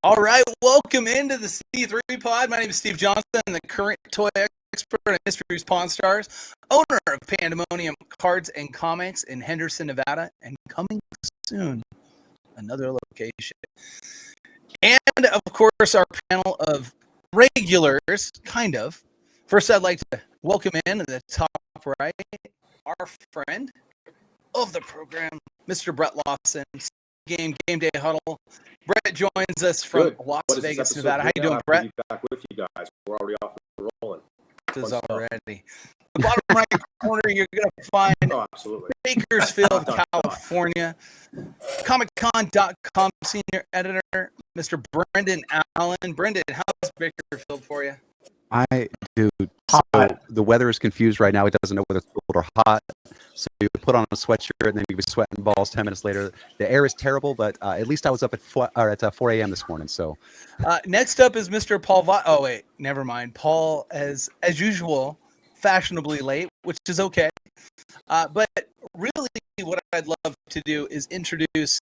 All right, welcome into the C3 Pod. My name is Steve Johnston, the current toy expert and Mysteries Pawn Stars, owner of Pandemonium Cards and Comics in Henderson, Nevada, and coming soon, another location. And, of course, our panel of regulars, kind of. First, I'd like to welcome in at the top right, our friend of the program, Mr. Brett Lawson, Gameday Huddle. Brett joins us from Las Vegas, Nevada. How you doing, Brett? Be back with you guys. We're already off and rolling. This is already. The bottom right corner, you're going to find Bakersfield, California. ComicCon.com senior editor, Mr. Brendan Allen. Brendan, how's Bakersfield for you? Dude, so the weather is confused right now. It doesn't know whether it's cold or hot. So you put on a sweatshirt and then you be sweating balls 10 minutes later. The air is terrible, but at least I was up at 4 a.m. this morning. So next up is Mr. Paul Vato. Oh, wait, never mind. Paul, as usual, fashionably late, which is okay. But really what I'd love to do is introduce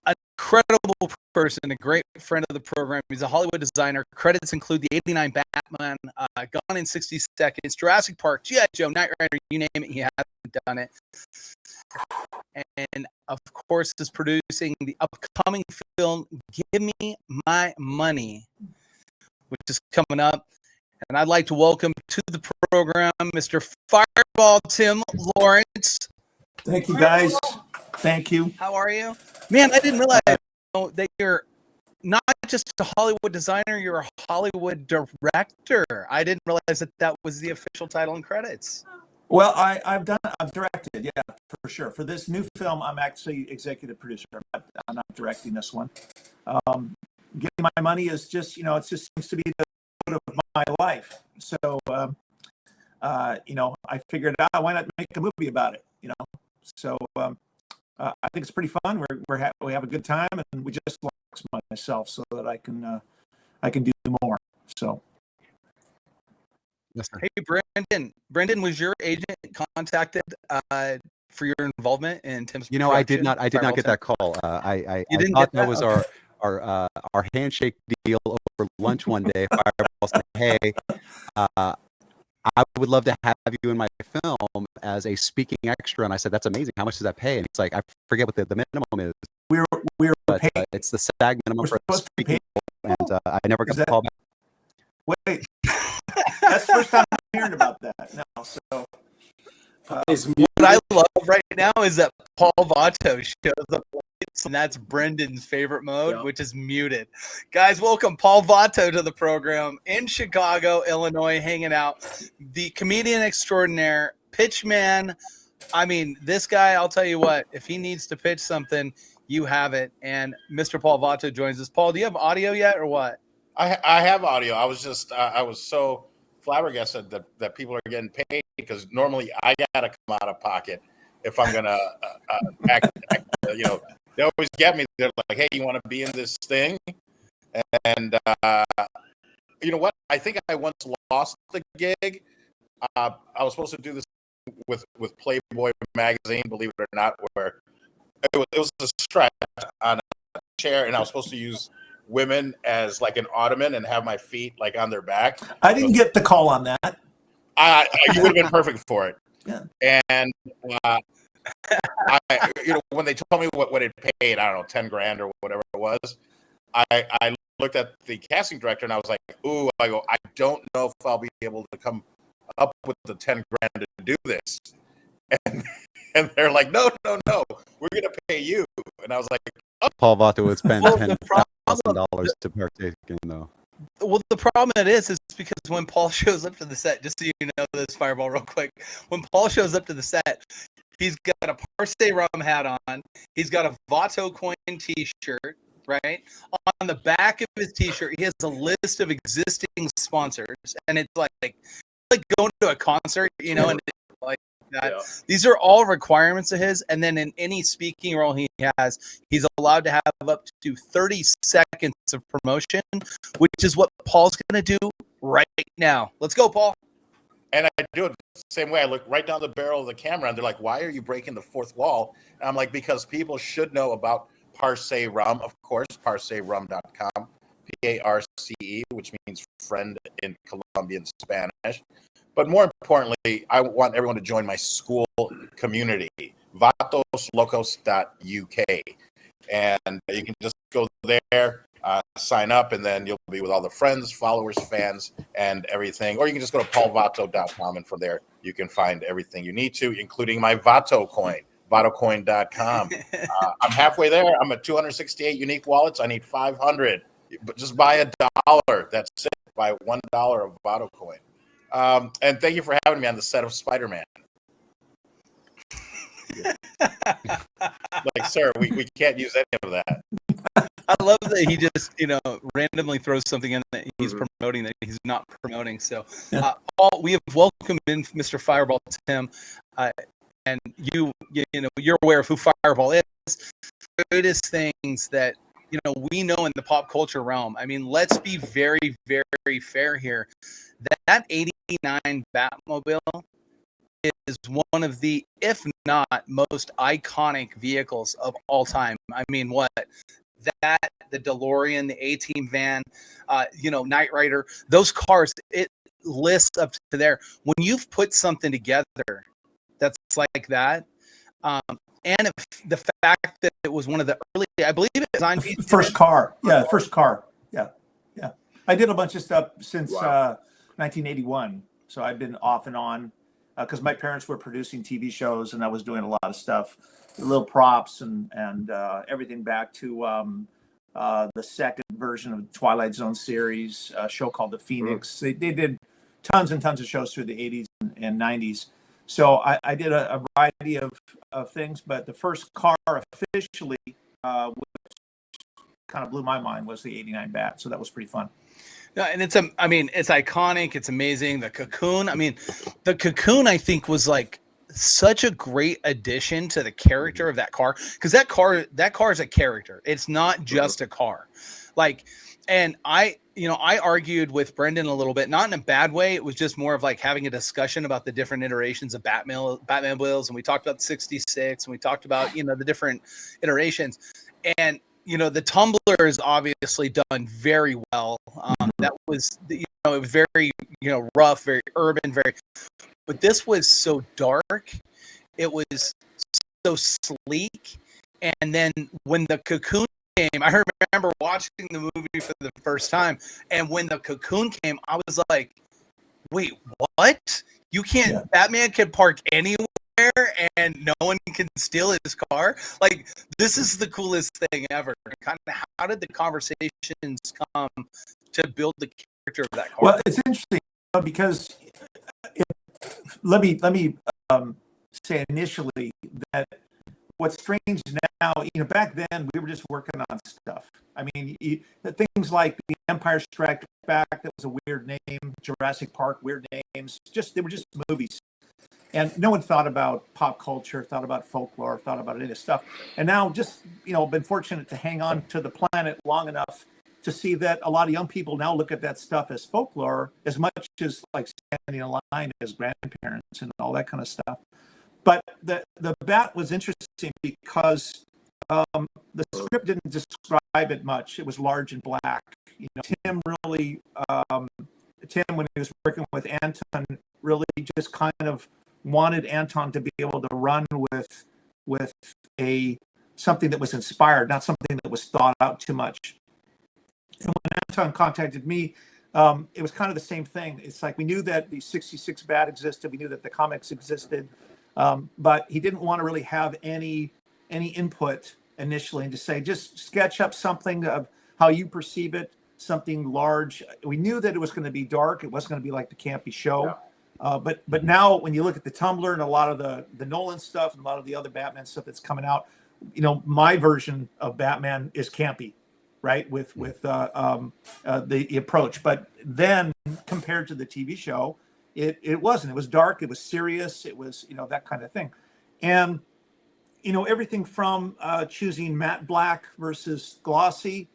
an incredible person, a great friend of the program. He's a Hollywood designer. Credits include the 89 Batman, Gone in 60 Seconds, Jurassic Park, G.I. Joe, Knight Rider, you name it, he hasn't done it. And, of course, is producing the upcoming film, Gimme My Money, which is coming up. And I'd like to welcome to the program Mr. Fireball Tim Lawrence. Thank you, guys. Thank you. How are you? Man, I didn't realize that you're not just a Hollywood designer, you're a Hollywood director. I didn't realize that was the official title and credits. Well, I've directed, yeah, for sure. For this new film, I'm actually executive producer. I'm not directing this one. Getting My Money is just, it just seems to be the mode of my life. So, I figured out why not make a movie about it, So, I think it's pretty fun. We have a good time, and we just relax myself so that I can do more. So, hey, Brendan, was your agent contacted for your involvement in Tim's? I did not get that call. I thought that was our handshake deal over lunch one day. Fireball said, "Hey, I would love to have you in my film as a speaking extra." And I said, "That's amazing. How much does that pay?" And he's like, "I forget what the minimum is." We're paid. It's the SAG minimum for speaking, and I never got the call back. Wait, that's the first time I'm hearing about that now. So, what I love right now is that Paul Vato shows up, and that's Brendan's favorite mode, which is muted. Guys, welcome Paul Vato to the program in Chicago, Illinois, hanging out. The comedian extraordinaire, pitchman. I mean, this guy, I'll tell you what, if he needs to pitch something, you have it. And Mr. Paul Vato joins us. Paul, do you have audio yet or what? I have audio. I was just I was so flabbergasted that people are getting paid, because normally I gotta come out of pocket if I'm gonna act. They always get me. They're like, "Hey, you want to be in this thing?" And you know what? I think I once lost the gig. I was supposed to do this with Playboy magazine, believe it or not, where it was a stretch on a chair, and I was supposed to use women as like an ottoman and have my feet like on their back. I didn't get the call on that. You would have been perfect for it. Yeah. And when they told me what it paid, I don't know, 10 grand or whatever it was, I looked at the casting director and I was like, "Ooh," I go, "I don't know if I'll be able to come up with the 10 grand to do this." And they're like, no, we're gonna pay you. And I was like, "Oh." Paul Vato would spend $10,000 to partake in, though. Well, the problem it is because when Paul shows up to the set, just so you know this, Fireball, real quick, when Paul shows up to the set, he's got a Parse rum hat on. He's got a Vato coin T-shirt, right? On the back of his T-shirt, he has a list of existing sponsors, and it's like going to a concert, and like that. Yeah. These are all requirements of his, and then in any speaking role he has, he's allowed to have up to 30 seconds of promotion, which is what Paul's going to do right now. Let's go, Paul. And I do it the same way. I look right down the barrel of the camera, and they're like, "Why are you breaking the fourth wall?" And I'm like, "Because people should know about Parse Rum, of course, parserum.com, P-A-R-C-E, which means friend in Colombian Spanish. But more importantly, I want everyone to join my school community, vatoslocos.uk. And you can just go there, sign up, and then you'll be with all the friends, followers, fans, and everything. Or you can just go to paulvato.com, and from there you can find everything you need to, including my Vato coin, vatocoin.com. I'm halfway there. I'm at 268 unique wallets. I need 500. But just buy $1. That's it. Buy $1 of Vato coin. And thank you for having me on the set of Spider-Man. Like, sir, we can't use any of that. I love that he just, randomly throws something in that he's promoting that he's not promoting. So, we have welcomed in Mr. Fireball Tim, and you're aware of who Fireball is. The greatest things that we know in the pop culture realm. I mean, let's be very, very fair here. That '89 Batmobile is one of the, if not most iconic vehicles of all time. I mean, the DeLorean, the A-Team van, Knight Rider, those cars, it lists up to there. When you've put something together that's like that, and the fact that it was one of the early, I believe it was on first car. Yeah, first car. Yeah. I did a bunch of stuff since 1981. So I've been off and on because my parents were producing TV shows and I was doing a lot of stuff, little props and everything back to the second version of the Twilight Zone series, a show called The Phoenix. They did tons and tons of shows through the 80s and 90s. So I did a variety of things, but the first car officially, which kind of blew my mind, was the '89 Bat. So that was pretty fun. Yeah, and it's iconic. It's amazing. The Cocoon. I mean, the Cocoon, I think, was like such a great addition to the character of that car, because that car is a character. It's not just a car. Like, and I argued with Brendan a little bit, not in a bad way. It was just more of like having a discussion about the different iterations of Batmobiles, and we talked about the 66, and we talked about the different iterations, and the Tumbler is obviously done very well. That was it was very rough, very urban, but this was so dark. It was so sleek, and then when the Cocoon came, I remember watching the movie for the first time, and when the Cocoon came, I was like, wait, what? You can't, yeah. Batman can park anywhere and no one can steal his car? Like, this is the coolest thing ever. Kind of, how did the conversations come to build the character of that car? Well, it's interesting because let me say initially that what's strange now, back then we were just working on stuff. I mean, things like The Empire Strikes Back, that was a weird name. Jurassic Park, weird names. They were just movies. And no one thought about pop culture, thought about folklore, thought about any of this stuff. And now just, been fortunate to hang on to the planet long enough to see that a lot of young people now look at that stuff as folklore as much as like standing in line as grandparents and all that kind of stuff. But the Bat was interesting because the script didn't describe it much. It was large and black. Tim really, when he was working with Anton, really just kind of wanted Anton to be able to run with something that was inspired, not something that was thought out too much. And when Anton contacted me, it was kind of the same thing. It's like we knew that the 66 Bat existed, we knew that the comics existed, but he didn't want to really have any input initially, and to say just sketch up something of how you perceive it, something large. We knew that it was going to be dark. It wasn't going to be like the campy show. Yeah. But now when you look at the Tumblr and a lot of the Nolan stuff and a lot of the other Batman stuff that's coming out, my version of Batman is campy, right? With the approach. But then compared to the TV show, it wasn't. It was dark. It was serious. It was, that kind of thing. And, everything from choosing matte black versus glossy.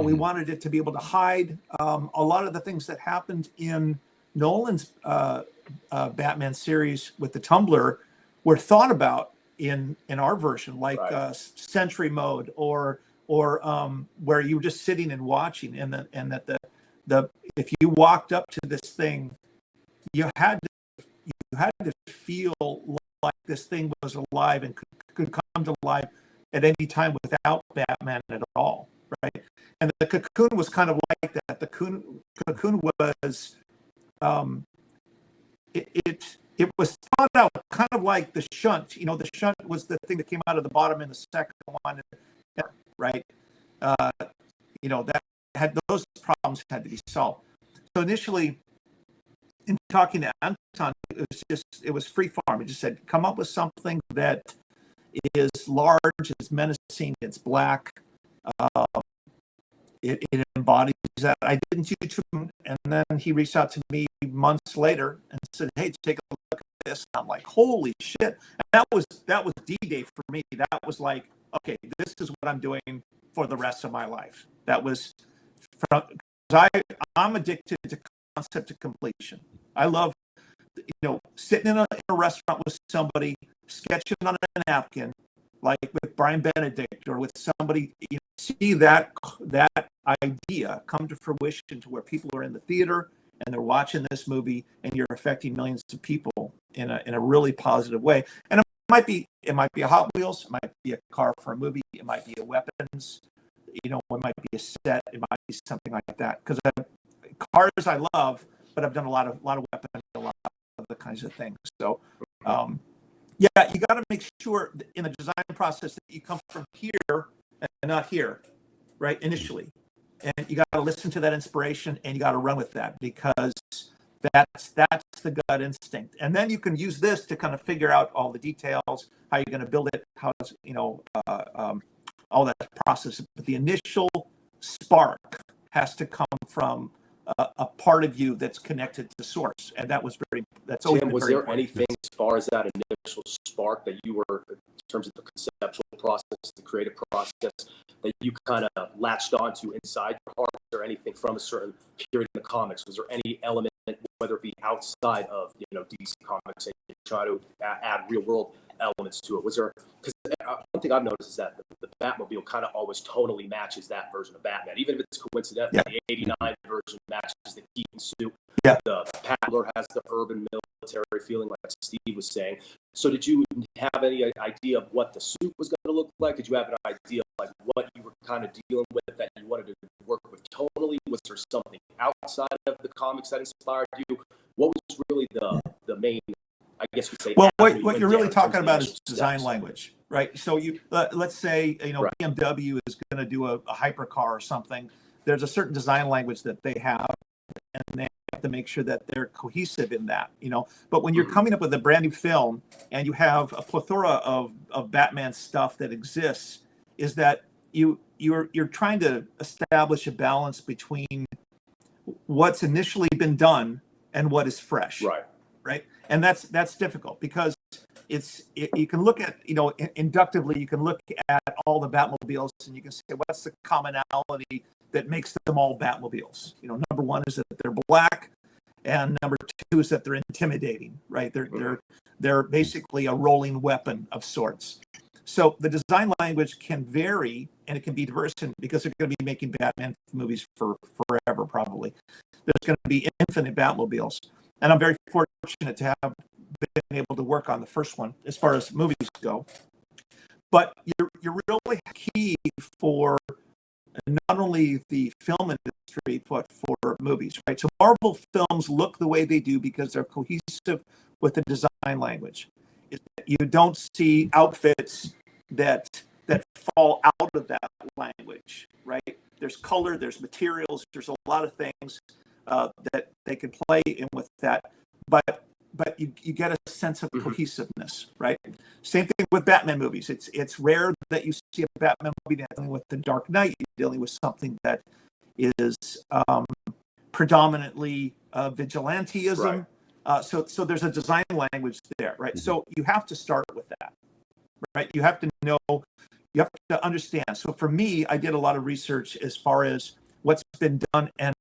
We wanted it to be able to hide a lot of the things that happened in Nolan's Batman series with the Tumblr were thought about in our version, like Right. Sentry Mode, or where you were just sitting and watching, and that the if you walked up to this thing, you had to feel like this thing was alive and could come to life at any time without Batman at all, right? And the cocoon was kind of like that. The cocoon was it was thought out kind of like the shunt. You know, the shunt was the thing that came out of the bottom in the second one, right? You know, that had those problems had to be solved. So initially, in talking to Anton, it was free form. He just said, come up with something that is large, it's menacing, it's black. It embodies that. I didn't YouTube, and then he reached out to me months later and said, "Hey, take a look at this." And I'm like, "Holy shit!" And that was D-Day for me. That was like, okay, this is what I'm doing for the rest of my life. That was I'm addicted to concept to completion. I love, sitting in a restaurant with somebody, sketching on a napkin, like with Brian Benedict, or with somebody, see that idea come to fruition, to where people are in the theater and they're watching this movie, and you're affecting millions of people in a really positive way. And it might be a Hot Wheels, it might be a car for a movie, it might be a weapons, it might be a set, it might be something like that. Because cars I love, but I've done a lot of weapons, a lot of the kinds of things. So yeah, you got to make sure in the design process that you come from here and not here, right? Initially, and you got to listen to that inspiration, and you got to run with that, because that's the gut instinct. And then you can use this to kind of figure out all the details, how you're going to build it, how it's, all that process. But the initial spark has to come from a part of you that's connected to source, and that's always Tim, been was very there important. anything as far as that initial spark that you were, in terms of the conceptual process, the creative process, that you kind of latched onto inside your heart, or anything from a certain period in the comics? Was there any element, whether it be outside of DC Comics, and you try to add real world elements to it? Was there, because one thing I've noticed is that the Batmobile kind of always tonally matches that version of Batman, even if it's coincidental. Yeah. The '89 version matches the Keaton suit. Yeah. The Paddler has the urban military feeling, like Steve was saying. So did you have any idea of what the suit was going to look like? Did you have an idea of like what you were kind of dealing with that you wanted to work with tonally? Was there something outside of the comics that inspired you? What was really the main, I guess you'd say? Well, what you're really talking about is design language, right? So you let's say Right. BMW is going to do a hypercar or something. There's a certain design language that they have, and they have to make sure that they're cohesive in that, But when you're coming up with a brand new film and you have a plethora of Batman stuff that exists, is that you're trying to establish a balance between what's initially been done and what is fresh. Right. And that's difficult, because you can look at, inductively, you can look at all the Batmobiles and you can say, what's the commonality that makes them all Batmobiles? Number one is that they're black, and number two is that they're intimidating, right? They're basically a rolling weapon of sorts. So the design language can vary, and it can be diverse, because they're going to be making Batman movies for forever, probably. There's going to be infinite Batmobiles. And I'm very fortunate to have been able to work on the first one as far as movies go. But you're really key for not only the film industry, but for movies, right? So Marvel films look the way they do because they're cohesive with the design language. You don't see outfits that fall out of that language, right? There's color, there's materials, there's a lot of things that they can play in with that, but you get a sense of cohesiveness, right? Same thing with Batman movies. It's rare that you see a Batman movie dealing with the Dark Knight. You're dealing with something that is predominantly vigilantism. Right. So there's a design language there, right? So you have to start with that, right? You have to know, you have to understand. So for me, I did a lot of research as far as what's been done, and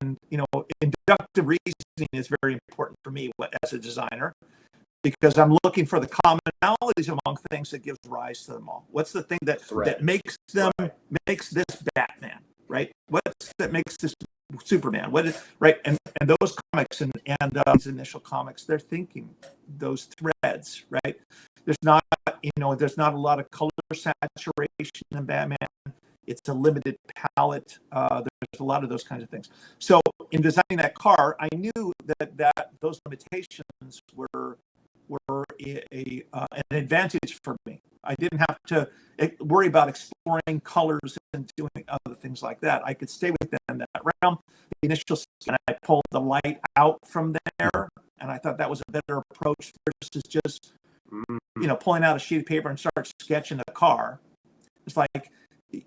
inductive reasoning is very important for me as a designer, because I'm looking for the commonalities among things that gives rise to them all. What's the thing that makes them makes this Batman, right? What's that makes this Superman? What is right? And those comics and these initial comics, they're thinking those threads, right? There's not there's not a lot of color saturation in Batman. It's a limited palette. There's a lot of those kinds of things. So in designing that car, I knew that those limitations were an advantage for me. I didn't have to worry about exploring colors and doing other things like that. I could stay within that realm. The initial scan, I pulled the light out from there, and I thought that was a better approach versus just pulling out a sheet of paper and start sketching a car. It's like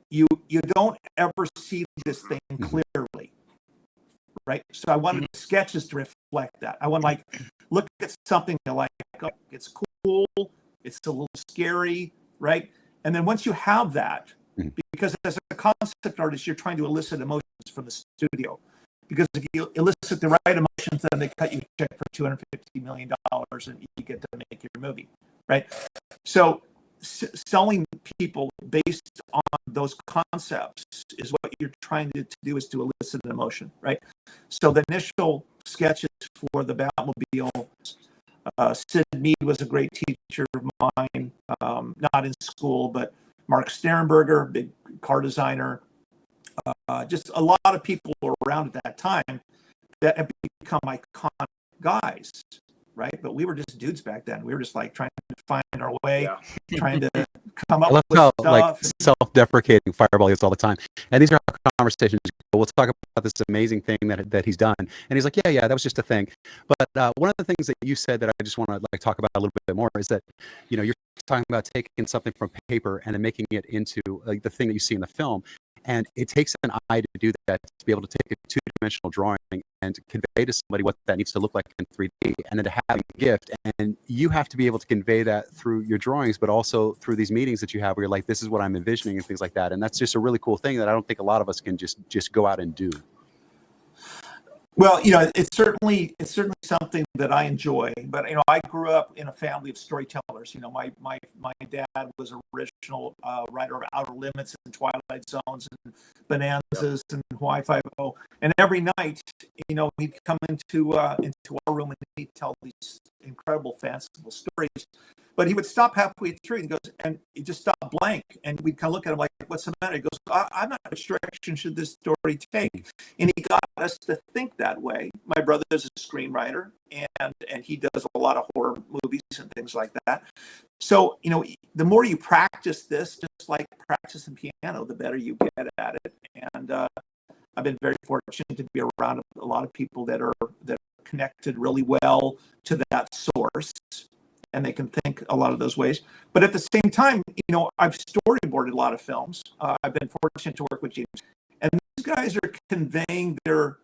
you don't ever see this thing clearly, right? So I wanted sketches to reflect that. I want look at something like, oh, it's cool, it's a little scary, right? And then once you have that, because as a concept artist, you're trying to elicit emotions from the studio. Because if you elicit the right emotions, then they cut you a check for $250 million and you get to make your movie, right? So selling people based on those concepts is what you're trying to do, is to elicit an emotion, right? So the initial sketches for the Batmobile, Sid Mead was a great teacher of mine, not in school, but Mark Sternberger, big car designer, just a lot of people around at that time that have become iconic guys, right? But we were just dudes back then. We were just trying to find our way, trying to come up with stuff. Self-deprecating Fireball is all the time. And these are how conversations go. We'll talk about this amazing thing that he's done. And he's like, yeah, that was just a thing. But one of the things that you said that I just want to talk about a little bit more is that, you're talking about taking something from paper and then making it into the thing that you see in the film. And it takes an eye to do that, to be able to take a two-dimensional drawing and convey to somebody what that needs to look like in 3D, and then to have a gift. And you have to be able to convey that through your drawings, but also through these meetings that you have where you're like, this is what I'm envisioning and things like that. And that's just a really cool thing that I don't think a lot of us can just go out and do. Well, it's certainly something that I enjoy. But I grew up in a family of storytellers. My dad was original writer of Outer Limits and Twilight Zones and Bonanzas and Hawaii Five-0. And every night, he'd come into our room and he'd tell these incredible, fanciful stories. But he would stop halfway through and he'd just stop blank. And we'd kind of look at him like, what's the matter? He goes, I'm not sure which direction should this story take. And he got us to think that way. My brother's a screenwriter, and he does a lot of horror movies and things like that. So, the more you practice this, just like practicing piano, the better you get at it. And I've been very fortunate to be around a lot of people that are connected really well to that source, and they can think a lot of those ways. But at the same time, I've storyboarded a lot of films. I've been fortunate to work with James, and these guys are conveying their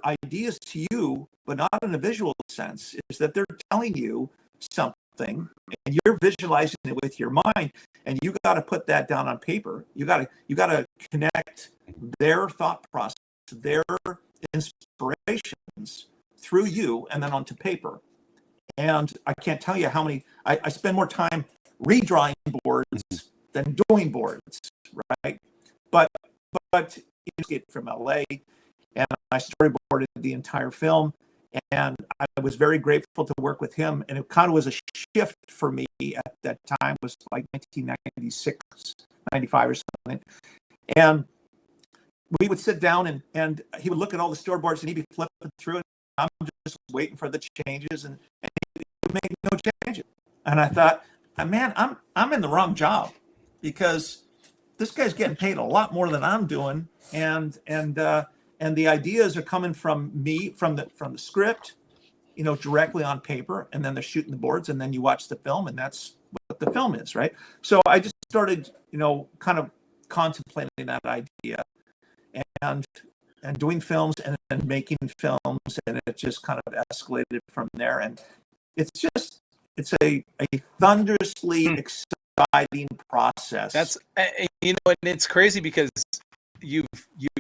ideas to you, but not in a visual sense. Is that they're telling you something, and you're visualizing it with your mind, and you got to put that down on paper. You got to connect their thought process, their inspirations through you, and then onto paper. And I can't tell you how many, I spend more time redrawing boards than doing boards, right? But you get from LA, and I storyboarded the entire film, and I was very grateful to work with him. And it kind of was a shift for me at that time. It was like 1996, 95 or something. And we would sit down and he would look at all the storyboards and he'd be flipping through it. I'm just waiting for the changes, and he would make no changes. And I thought, man, I'm in the wrong job, because this guy's getting paid a lot more than I'm doing, and the ideas are coming from me, from the script, directly on paper, and then they're shooting the boards, and then you watch the film, and that's what the film is, right? So I just started, kind of contemplating that idea, and doing films, and then making films, and it just kind of escalated from there. And it's a thunderously exciting process. That's and it's crazy because you've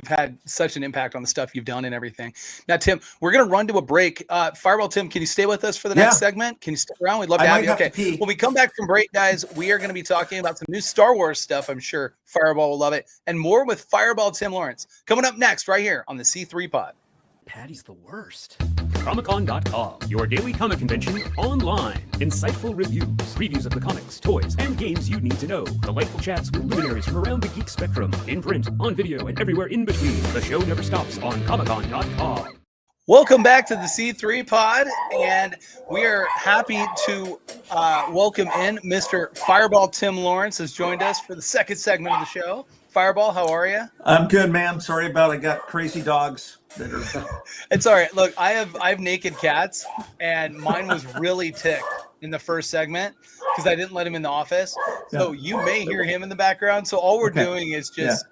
had such an impact on the stuff you've done and everything. Now, Tim, we're going to run to a break. Fireball Tim, can you stay with us for the next segment? Can you stick around? We'd love to have you. Okay. When we come back from break, guys, we are going to be talking about some new Star Wars stuff. I'm sure Fireball will love it, and more with Fireball Tim Lawrence coming up next right here on the C3 Pod. Patty's the worst. Comic-Con.com, your daily comic convention online. Insightful reviews of the comics, toys, and games you need to know. Delightful chats with luminaries from around the geek spectrum. In print, on video, and everywhere in between. The show never stops on Comic-Con.com. Welcome back to the C3 Pod, and we are happy to welcome in Mr. Fireball Tim Lawrence has joined us for the second segment of the show. Fireball, how are you? I'm good, man. Sorry about I got crazy dogs. It's all right. Look, I have naked cats, and mine was really ticked in the first segment because I didn't let him in the office. So you may hear him in the background. So all we're doing is just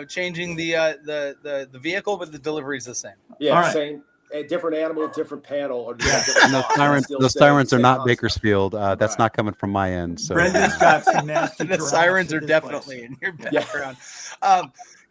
changing the vehicle, but the delivery is the same. Yeah, right. Same. A different animal, different panel. Or and the sirens are not Bakersfield. That's not coming from my end. So Brendan's got some nasty. The sirens are definitely in your background.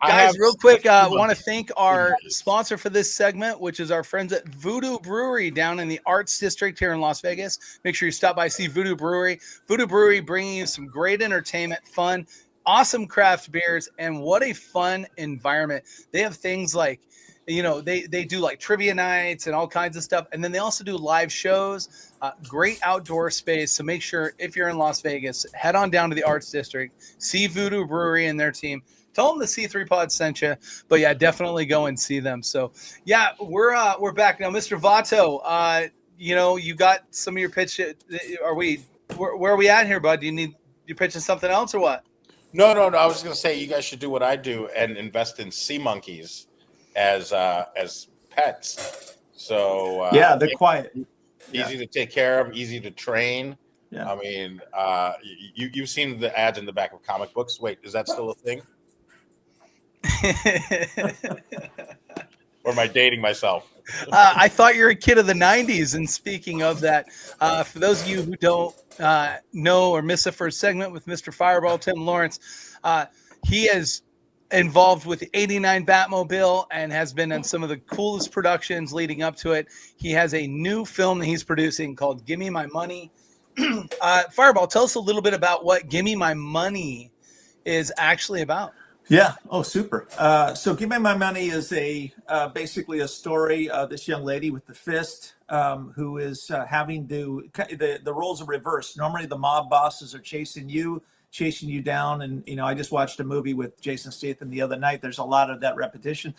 Guys, real quick, I want to thank our sponsor for this segment, which is our friends at Voodoo Brewery down in the Arts District here in Las Vegas. Make sure you stop by, see Voodoo Brewery. Voodoo Brewery bringing you some great entertainment, fun, awesome craft beers, and what a fun environment. They have things like, they do like trivia nights and all kinds of stuff. And then they also do live shows, great outdoor space. So make sure if you're in Las Vegas, head on down to the Arts District, see Voodoo Brewery and their team. Tell them the C3 Pod sent you, but yeah, definitely go and see them. So yeah, we're back now, Mr. Vato. You got some of your pitch. Where are we at here, bud? You pitching something else or what? No. I was going to say you guys should do what I do and invest in sea monkeys as pets. So they're quiet, easy to take care of, easy to train. Yeah. I mean, you've seen the ads in the back of comic books. Wait, is that still a thing? Or am I dating myself? I thought you were a kid of the 90s. And speaking of that, for those of you who don't know or miss the first segment with Mr. Fireball Tim Lawrence, he is involved with the 89 Batmobile and has been in some of the coolest productions leading up to it. He has a new film that he's producing called Gimme My Money. Fireball, tell us a little bit about what Gimme My Money is actually about. Yeah. Oh, super. So Gimme My Money is basically a story of this young lady with the fist who is having the roles are reversed. Normally the mob bosses are chasing you down. And, I just watched a movie with Jason Statham the other night. There's a lot of that repetition.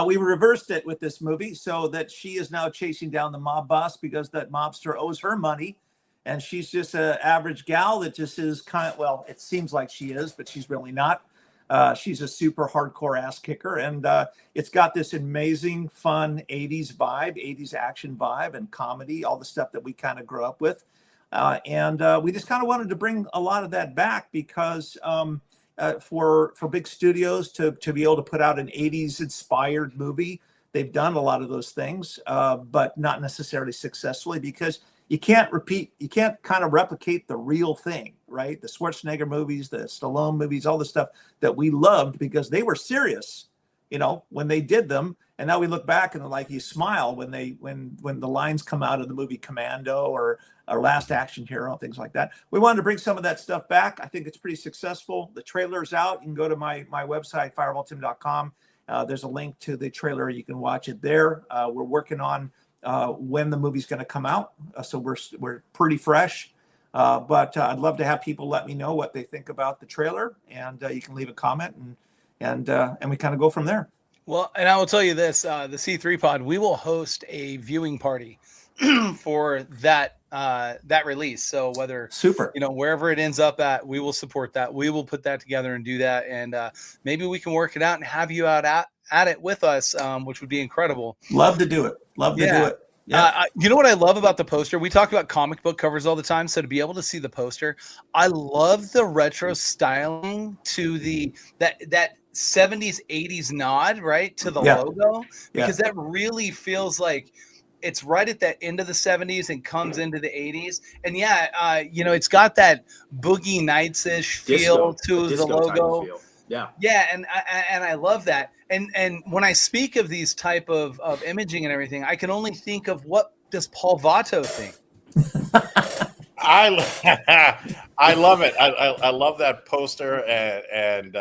We reversed it with this movie so that she is now chasing down the mob boss because that mobster owes her money. And she's just an average gal that just is it seems like she is, but she's really not. She's a super hardcore ass kicker, and it's got this amazing, fun 80s vibe, 80s action vibe and comedy, all the stuff that we kind of grew up with. And we just kind of wanted to bring a lot of that back because for big studios to be able to put out an 80s inspired movie, they've done a lot of those things, but not necessarily successfully because you can't kind of replicate the real thing, right? The Schwarzenegger movies, the Stallone movies, all the stuff that we loved because they were serious, when they did them. And now we look back and you smile when the lines come out of the movie Commando or Last Action Hero, things like that. We wanted to bring some of that stuff back. I think it's pretty successful. The trailer's out. You can go to my website, fireballtim.com. There's a link to the trailer. You can watch it there. We're working on when the movie's going to come out. So we're pretty fresh. But I'd love to have people let me know what they think about the trailer, and you can leave a comment and we kind of go from there. Well, and I will tell you this, the C3 Pod, we will host a viewing party for that release. So whether, wherever it ends up at, we will support that. We will put that together and do that. And maybe we can work it out and have you out at it with us, which would be incredible. Love to do it. Love to do it. Yeah. You know what I love about the poster? We talk about comic book covers all the time. So to be able to see the poster, I love the retro styling to that 70s, 80s nod, right? To the logo, because that really feels like it's right at that end of the 70s and comes into the 80s. And it's got that Boogie Nights-ish feel to the logo. Yeah. Yeah, and I love that. And when I speak of these type of imaging and everything, I can only think of what does Paul Vato think. I I love it. I love that poster and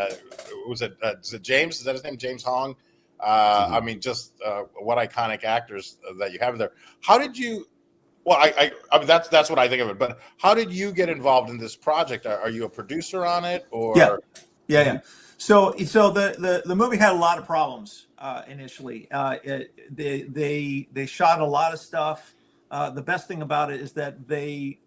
was it is it James? Is that his name? James Hong. I mean, just what iconic actors that you have there. How did you? Well, I mean that's what I think of it. But how did you get involved in this project? Are you a producer on it, or? Yeah. So the movie had a lot of problems initially. They shot a lot of stuff. The best thing about it is that they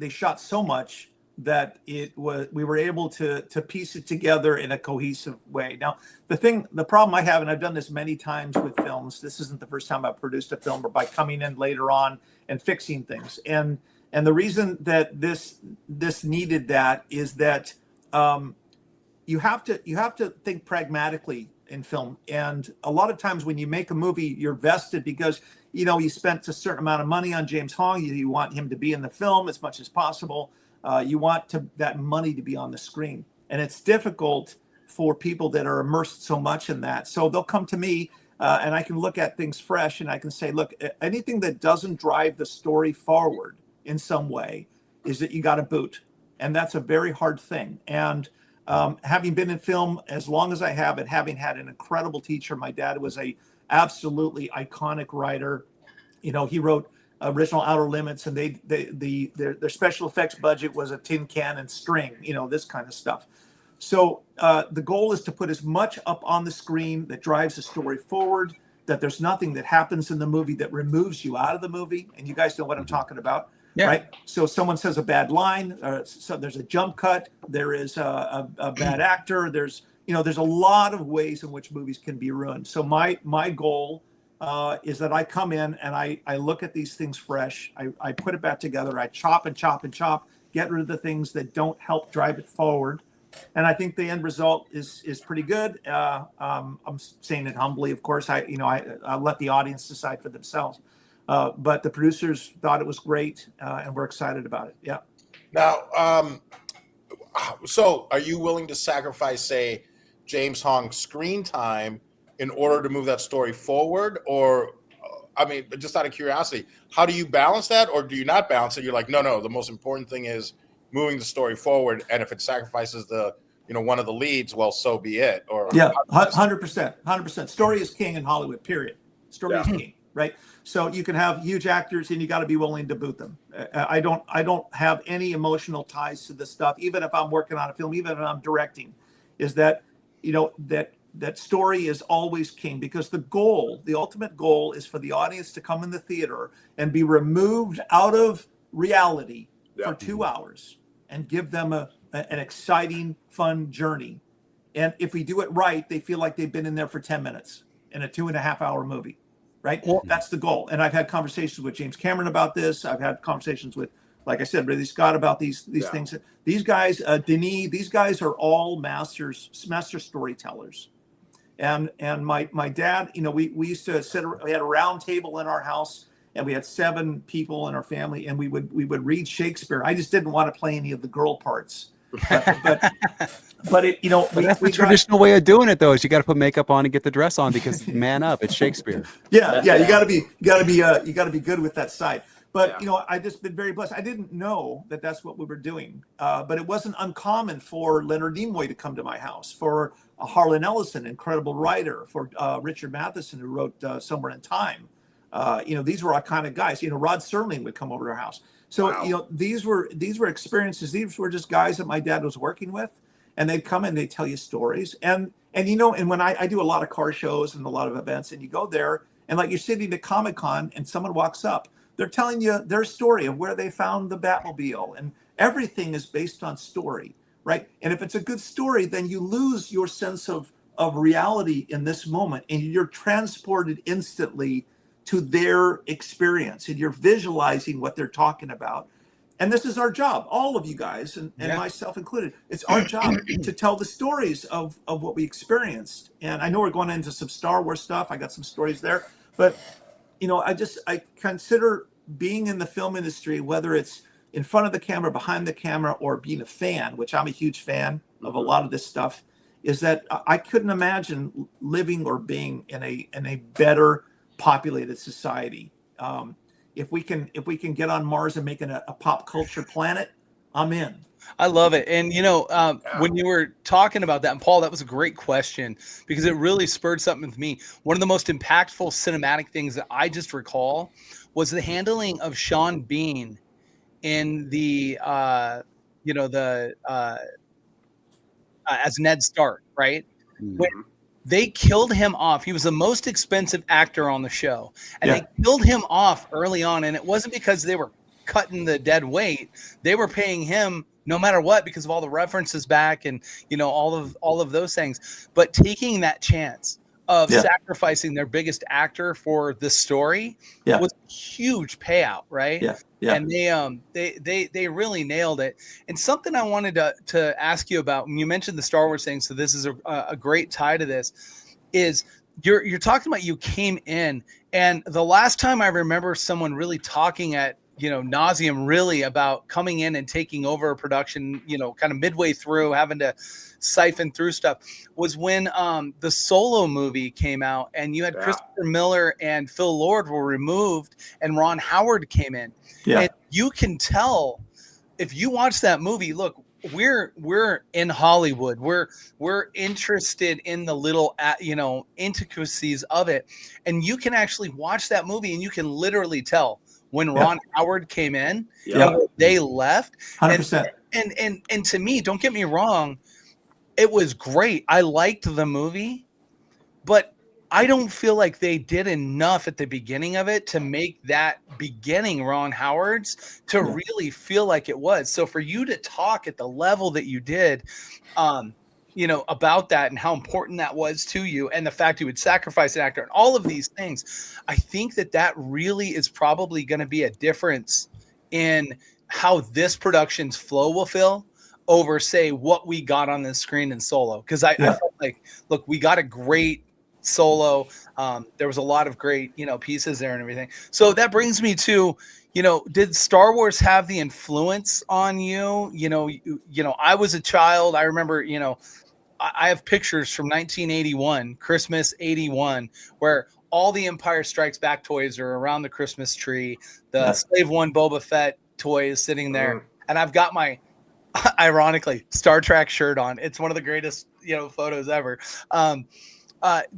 shot so much that we were able to piece it together in a cohesive way. Now, the problem I have, and I've done this many times with films, this isn't the first time I've produced a film, or by coming in later on and fixing things. And the reason that this needed that is that you have to think pragmatically in film. And a lot of times when you make a movie, you're vested because you spent a certain amount of money on James Hong. You want him to be in the film as much as possible. You want that money to be on the screen, and it's difficult for people that are immersed so much in that. So they'll come to me, and I can look at things fresh, and I can say, look, anything that doesn't drive the story forward in some way is that you got to boot, and that's a very hard thing. And having been in film as long as I have, and having had an incredible teacher, my dad was a absolutely iconic writer. He wrote original Outer Limits, and their special effects budget was a tin can and string, this kind of stuff. So the goal is to put as much up on the screen that drives the story forward, that there's nothing that happens in the movie that removes you out of the movie. And you guys know what I'm talking about. Yeah. Right. So someone says a bad line, so there's a jump cut, there is a bad actor, there's a lot of ways in which movies can be ruined. So my goal is that I come in and I look at these things fresh. I put it back together. I chop and chop and chop, get rid of the things that don't help drive it forward. And I think the end result is pretty good. I'm saying it humbly, of course. I'll let the audience decide for themselves. But the producers thought it was great, and we're excited about it. Yeah. Now, so are you willing to sacrifice, say, James Hong's screen time in order to move that story forward? Or, I mean, just out of curiosity, how do you balance that, or do you not balance it? You're like, no, the most important thing is moving the story forward, and if it sacrifices one of the leads, well, so be it. Or 100%. Story is king in Hollywood. Period. Story is king. Right. So you can have huge actors, and you got to be willing to boot them. I don't have any emotional ties to this stuff, even if I'm working on a film, even if I'm directing, is that, that story is always king, because the ultimate goal is for the audience to come in the theater and be removed out of reality for 2 hours and give them an exciting, fun journey. And if we do it right, they feel like they've been in there for 10 minutes in a 2.5-hour movie. Right. Well, that's the goal. And I've had conversations with James Cameron about this. I've had conversations with, like I said, Ridley Scott about these things. These guys, Denis, these guys are all master storytellers. And my dad, we used to we had a round table in our house, and we had 7 people in our family, and we would read Shakespeare. I just didn't want to play any of the girl parts. But it, that's the traditional way of doing it, though, is you got to put makeup on and get the dress on, because man up, it's Shakespeare. Yeah, you got to be good with that side. But I just been very blessed. I didn't know that that's what we were doing, but it wasn't uncommon for Leonard Nimoy to come to my house, for Harlan Ellison, incredible writer, for Richard Matheson, who wrote Somewhere in Time. These were our kind of guys. Rod Serling would come over to our house. So these were experiences. These were just guys that my dad was working with, and they'd come and they'd tell you stories. And when I do a lot of car shows and a lot of events, and you go there, and like you're sitting at Comic-Con and someone walks up, they're telling you their story of where they found the Batmobile, and everything is based on story, right? And if it's a good story, then you lose your sense of reality in this moment, and you're transported instantly to their experience, and you're visualizing what they're talking about. And this is our job, all of you guys, and myself included. It's our job to tell the stories of what we experienced. And I know we're going into some Star Wars stuff. I got some stories there. But, I consider being in the film industry, whether it's in front of the camera, behind the camera, or being a fan, which I'm a huge fan of a lot of this stuff, is that I couldn't imagine living or being in a better populated society. If we can get on Mars and make it a pop culture planet, I'm in. I love it. And, when you were talking about that, and Paul, that was a great question because it really spurred something with me. One of the most impactful cinematic things that I just recall was the handling of Sean Bean in the, as Ned Stark, right? When they killed him off. He was the most expensive actor on the show, and they killed him off early on. And it wasn't because they were cutting the dead weight. They were paying him no matter what because of all the references back and all of those things. But taking that chance of sacrificing their biggest actor for the story was a huge payout, right? And they really nailed it. And something I wanted to ask you about, when you mentioned the Star Wars thing, so this is a great tie to this, is you're talking about you came in, and the last time I remember someone really talking at nauseum really about coming in and taking over a production, kind of midway through, having to siphon through stuff, was when the Solo movie came out, and you had Christopher Miller and Phil Lord were removed, and Ron Howard came in. And you can tell if you watch that movie. Look, we're in Hollywood. We're interested in the little intricacies of it, and you can actually watch that movie, and you can literally tell when Ron Howard came in, and they left. 100%. And to me, don't get me wrong, it was great. I liked the movie, but I don't feel like they did enough at the beginning of it to make that beginning Ron Howard's to really feel like it was. So for you to talk at the level that you did, about that and how important that was to you, and the fact you would sacrifice an actor and all of these things, I think that really is probably going to be a difference in how this production's flow will feel over, say, what we got on the screen in Solo. Because I felt like, look, we got a great Solo. There was a lot of great, pieces there and everything. So that brings me to, did Star Wars have the influence on you? I was a child. I remember, I have pictures from 1981, Christmas 81, where all the Empire Strikes Back toys are around the Christmas tree. The Slave One Boba Fett toy is sitting there. And I've got my, ironically, Star Trek shirt on. It's one of the greatest, photos ever.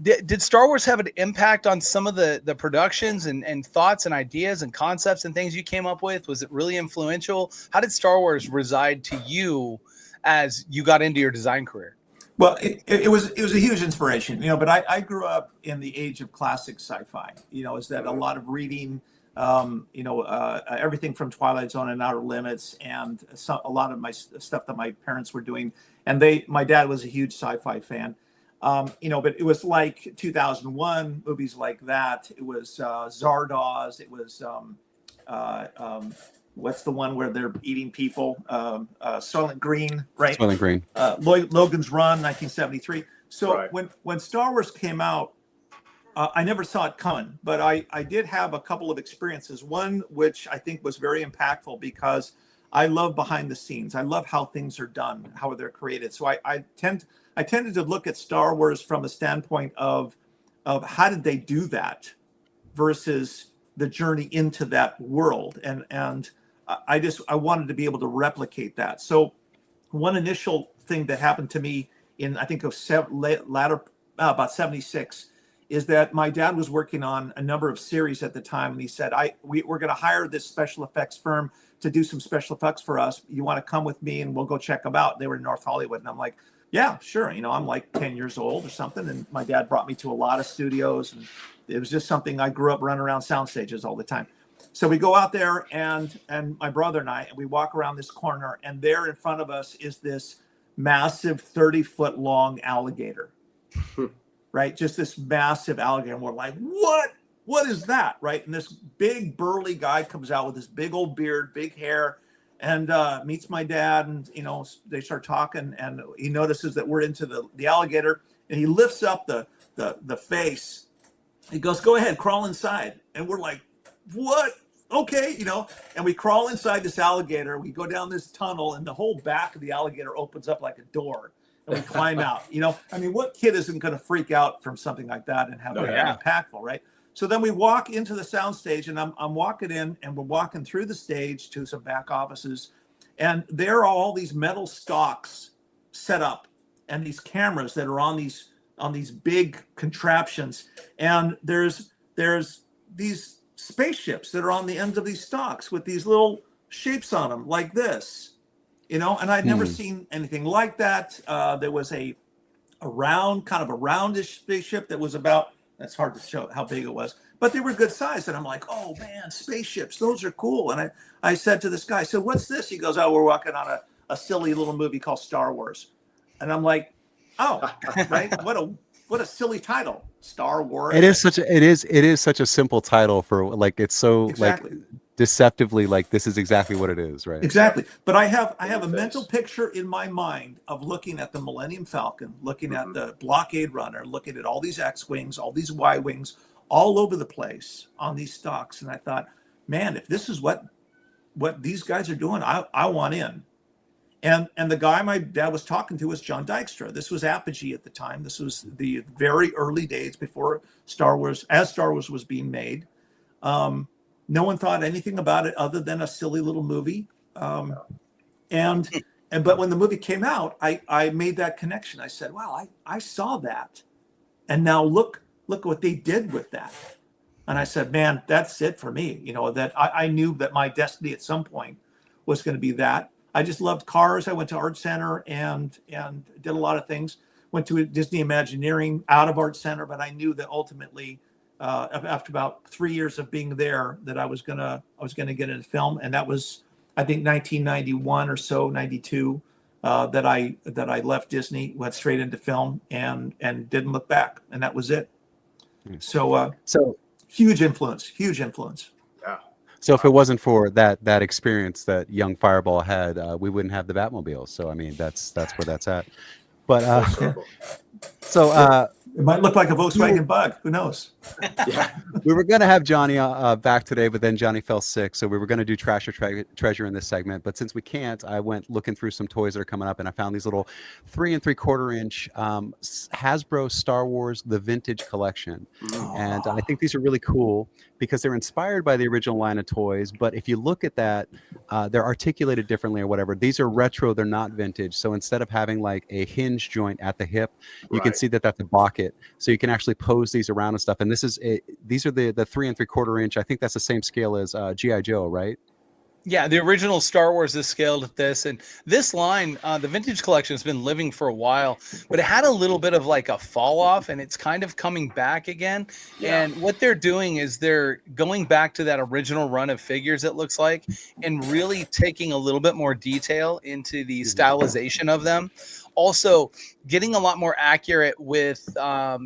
Did Star Wars have an impact on some of the productions and thoughts and ideas and concepts and things you came up with? Was it really influential? How did Star Wars reside to you as you got into your design career? Well, it was a huge inspiration, but I grew up in the age of classic sci-fi. Is that a lot of reading, everything from Twilight Zone and Outer Limits, and a lot of my stuff that my parents were doing. And my dad was a huge sci-fi fan. But it was like 2001 movies like that. It was Zardoz. It was what's the one where they're eating people? Soylent Green, right? Soylent Green. Logan's Run, 1973. So when Star Wars came out, I never saw it coming, but I did have a couple of experiences. One which I think was very impactful because I love behind the scenes. I love how things are done, how they're created. So I tended to look at Star Wars from a standpoint of how did they do that versus the journey into that world. And I wanted to be able to replicate that. So one initial thing that happened to me in, I think, about 76, is that my dad was working on a number of series at the time. And he said, we're going to hire this special effects firm to do some special effects for us. You want to come with me and we'll go check them out? They were in North Hollywood. And I'm like, yeah, sure. I'm like 10 years old or something. And my dad brought me to a lot of studios. And it was just something I grew up running around sound stages all the time. So we go out there and my brother and we walk around this corner, and there in front of us is this massive 30-foot long alligator, right? Just this massive alligator. And we're like, what is that? Right. And this big burly guy comes out with this big old beard, big hair, and meets my dad. And, they start talking, and he notices that we're into the alligator, and he lifts up the face. He goes, go ahead, crawl inside. And we're like, what? Okay. And we crawl inside this alligator. We go down this tunnel, and the whole back of the alligator opens up like a door. and we climb out. I mean, what kid isn't going to freak out from something like that and have it impactful, right? So then we walk into the sound stage, and I'm walking in, and we're walking through the stage to some back offices, and there are all these metal stalks set up, and these cameras that are on these big contraptions, and there's these spaceships that are on the ends of these stalks with these little shapes on them like this, and I'd never seen anything like that. There was a roundish spaceship that was about, that's hard to show how big it was, but they were good size. And I'm like, oh man, spaceships, those are cool. And I said to this guy, so what's this? He goes, oh, we're walking on a silly little movie called Star Wars. And I'm like, oh, right. What a silly title, Star Wars. It is such a simple title for, like, it's so Exactly. like deceptively, like, this is exactly what it is, right? Exactly. But I have a mental picture in my mind of looking at the Millennium Falcon, looking at the Blockade Runner, looking at all these X-Wings, all these Y-Wings, all over the place on these stocks. And I thought, man, if this is what these guys are doing, I want in. And the guy my dad was talking to was John Dykstra. This was Apogee at the time. This was the very early days before Star Wars was being made. No one thought anything about it other than a silly little movie. But when the movie came out, I made that connection. I said, wow, I saw that. And now look what they did with that. And I said, man, that's it for me. That I knew that my destiny at some point was going to be that. I just loved cars. I went to Art Center and did a lot of things. Went to Disney Imagineering out of Art Center, but I knew that ultimately, after about 3 years of being there, that I was gonna get into film, and that was, I think, 1991 or so, 92, that I left Disney, went straight into film, and didn't look back, and that was it. So huge influence. Yeah. So if it wasn't for that experience that young Fireball had, we wouldn't have the Batmobile. So I mean, that's where that's at. But it might look like a Volkswagen Bug. Who knows? Yeah. we were going to have Johnny back today, but then Johnny fell sick. So we were going to do Trash or Treasure in this segment. But since we can't, I went looking through some toys that are coming up, and I found these little 3 3/4 inch Hasbro Star Wars The Vintage Collection. And I think these are really cool because they're inspired by the original line of toys. But if you look at that, they're articulated differently or whatever. These are retro. They're not vintage. So instead of having like a hinge joint at the hip, you can see that that's a bucket. So you can actually pose these around and stuff. And these are the 3 3/4 inch. I think that's the same scale as G.I. Joe, right? Yeah, the original Star Wars is scaled at this, and this line, the Vintage Collection, has been living for a while, but it had a little bit of like a fall off, and it's kind of coming back again. Yeah. And what they're doing is they're going back to that original run of figures, it looks like, and really taking a little bit more detail into the stylization of them. Also getting a lot more accurate with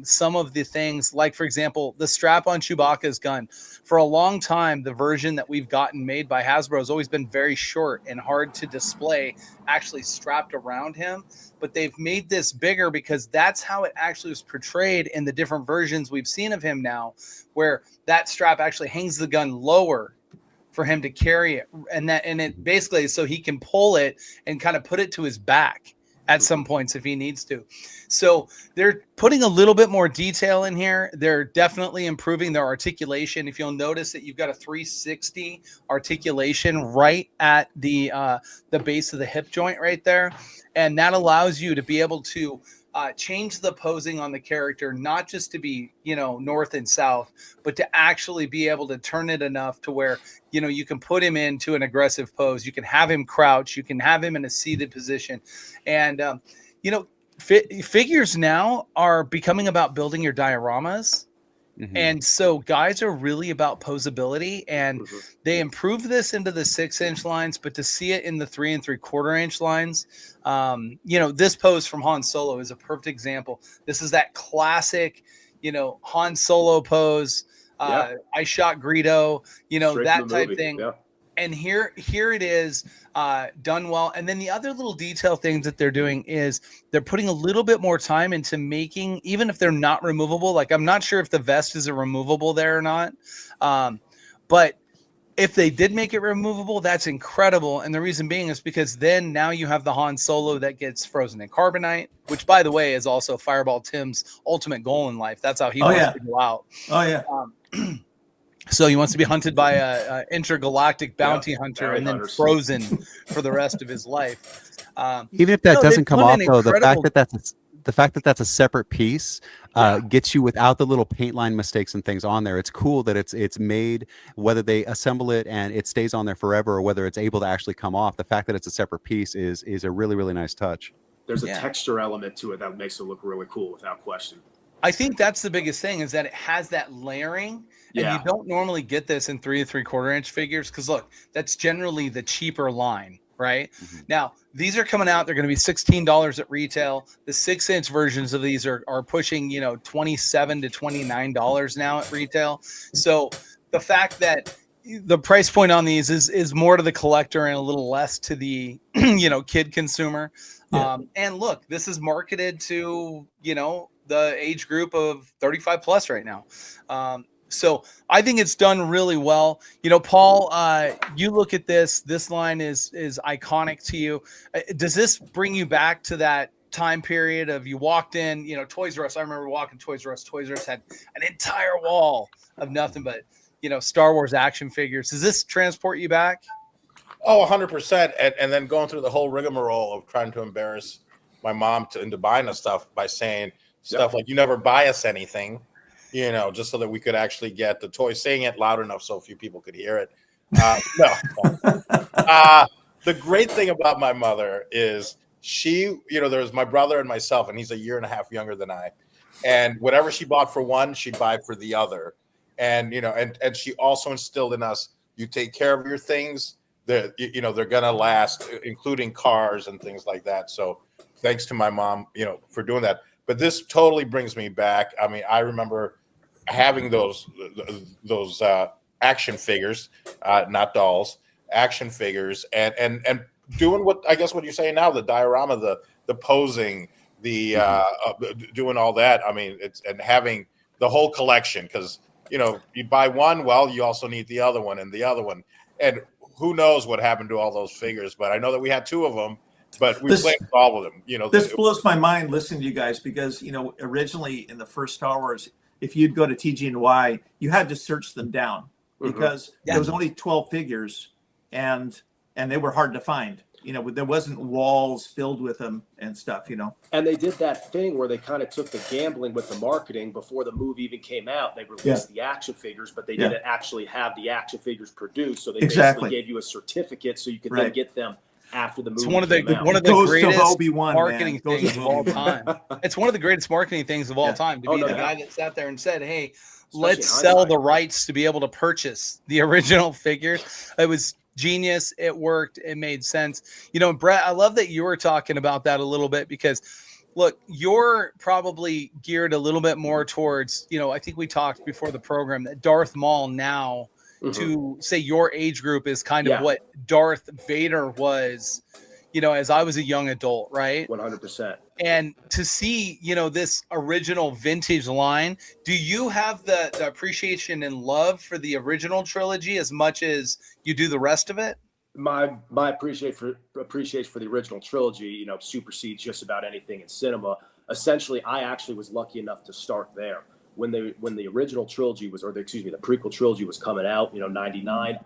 some of the things, like, for example, the strap on Chewbacca's gun. For a long time, the version that we've gotten made by Hasbro has always been very short and hard to display actually strapped around him. But they've made this bigger because that's how it actually was portrayed in the different versions we've seen of him now, where that strap actually hangs the gun lower for him to carry it. And it basically so he can pull it and kind of put it to his back at some points if he needs to. So they're putting a little bit more detail in here. They're definitely improving their articulation. If you'll notice that you've got a 360 articulation right at the base of the hip joint right there. And that allows you to be able to change the posing on the character, not just to be, north and south, but to actually be able to turn it enough to where, you can put him into an aggressive pose. You can have him crouch. You can have him in a seated position. And, figures now are becoming about building your dioramas. Mm-hmm. And so guys are really about posability, and they improved this into the 6-inch lines, but to see it in the 3 3/4 inch lines, this pose from Han Solo is a perfect example. This is that classic, Han Solo pose. I shot Greedo, that type thing. Yeah. And here it is done well. And then the other little detail things that they're doing is they're putting a little bit more time into making, even if they're not removable. Like, I'm not sure if the vest is a removable there or not. But if they did make it removable, that's incredible. And the reason being is because then now you have the Han Solo that gets frozen in carbonite, which, by the way, is also Fireball Tim's ultimate goal in life. That's how he wants to go out. Oh yeah. So he wants to be hunted by a intergalactic bounty hunter bounty and then hunters. frozen for the rest of his life. Even if that doesn't come off, though, the fact that that's a separate piece gets you without the little paint line mistakes and things on there. It's cool that it's made, whether they assemble it and it stays on there forever or whether it's able to actually come off. The fact that it's a separate piece is a really, really nice touch. There's a texture element to it that makes it look really cool, without question. I think that's the biggest thing, is that it has that layering, and you don't normally get this in 3 3/4 inch figures, because look, that's generally the cheaper line, right? Now these are coming out, they're going to be $16 at retail. The 6-inch versions of these are pushing, you know, $27 to $29 now at retail. So the fact that the price point on these is more to the collector and a little less to the you know, kid consumer. And look, this is marketed to, you know, the age group of 35 plus right now. So I think it's done really well. You know, Paul, you look at this line is iconic to you. Does this bring you back to that time period of, you walked in, you know, Toys R Us? I remember walking Toys R Us. Toys R Us had an entire wall of nothing but, you know, Star Wars action figures. Does this transport you back? Oh, 100%. And then going through the whole rigmarole of trying to embarrass my mom into buying us stuff by saying stuff like, "You never buy us anything," you know, just so that we could actually get the toy, saying it loud enough so a few people could hear it. The great thing about my mother is she, you know, there's my brother and myself, and he's a year and a half younger than I. And whatever she bought for one, she'd buy for the other. And, you know, and she also instilled in us, you take care of your things, they're, you know, they're going to last, including cars and things like that. So thanks to my mom, you know, for doing that. But this totally brings me back. I mean, I remember having those action figures, not dolls, action figures, and doing what I guess what you're saying now, the diorama, the posing, the doing all that. I mean, it's, and having the whole collection, because, you know, you buy one, well, you also need the other one and the other one, and who knows what happened to all those figures. But I know that we had 2 of them. But we played with all of them. You know, this blows my mind listening to you guys, because, you know, originally in the first Star Wars, if you'd go to TG&Y, you had to search them down because there was only 12 figures, and they were hard to find. You know, there wasn't walls filled with them and stuff, you know. And they did that thing where they kind of took the gambling with the marketing before the movie even came out. They released the action figures, but they didn't actually have the action figures produced. So they basically gave you a certificate so you could then get them after the movie. It's one of the greatest marketing things of all time. It's one of the greatest marketing things of all time to be the guy that sat there and said, "Hey, let's sell the rights to be able to purchase the original figures." It was genius. It worked. It made sense. You know, Brett, I love that you were talking about that a little bit, because look, you're probably geared a little bit more towards, you know, I think we talked before the program that Darth Maul now, to say your age group, is kind of what Darth Vader was, you know, as I was a young adult, right? 100%. And to see, you know, this original vintage line, do you have the appreciation and love for the original trilogy as much as you do the rest of it? My appreciation for the original trilogy, you know, supersedes just about anything in cinema. Essentially, I actually was lucky enough to start there. When the original trilogy was, the prequel trilogy was coming out, you know, 99,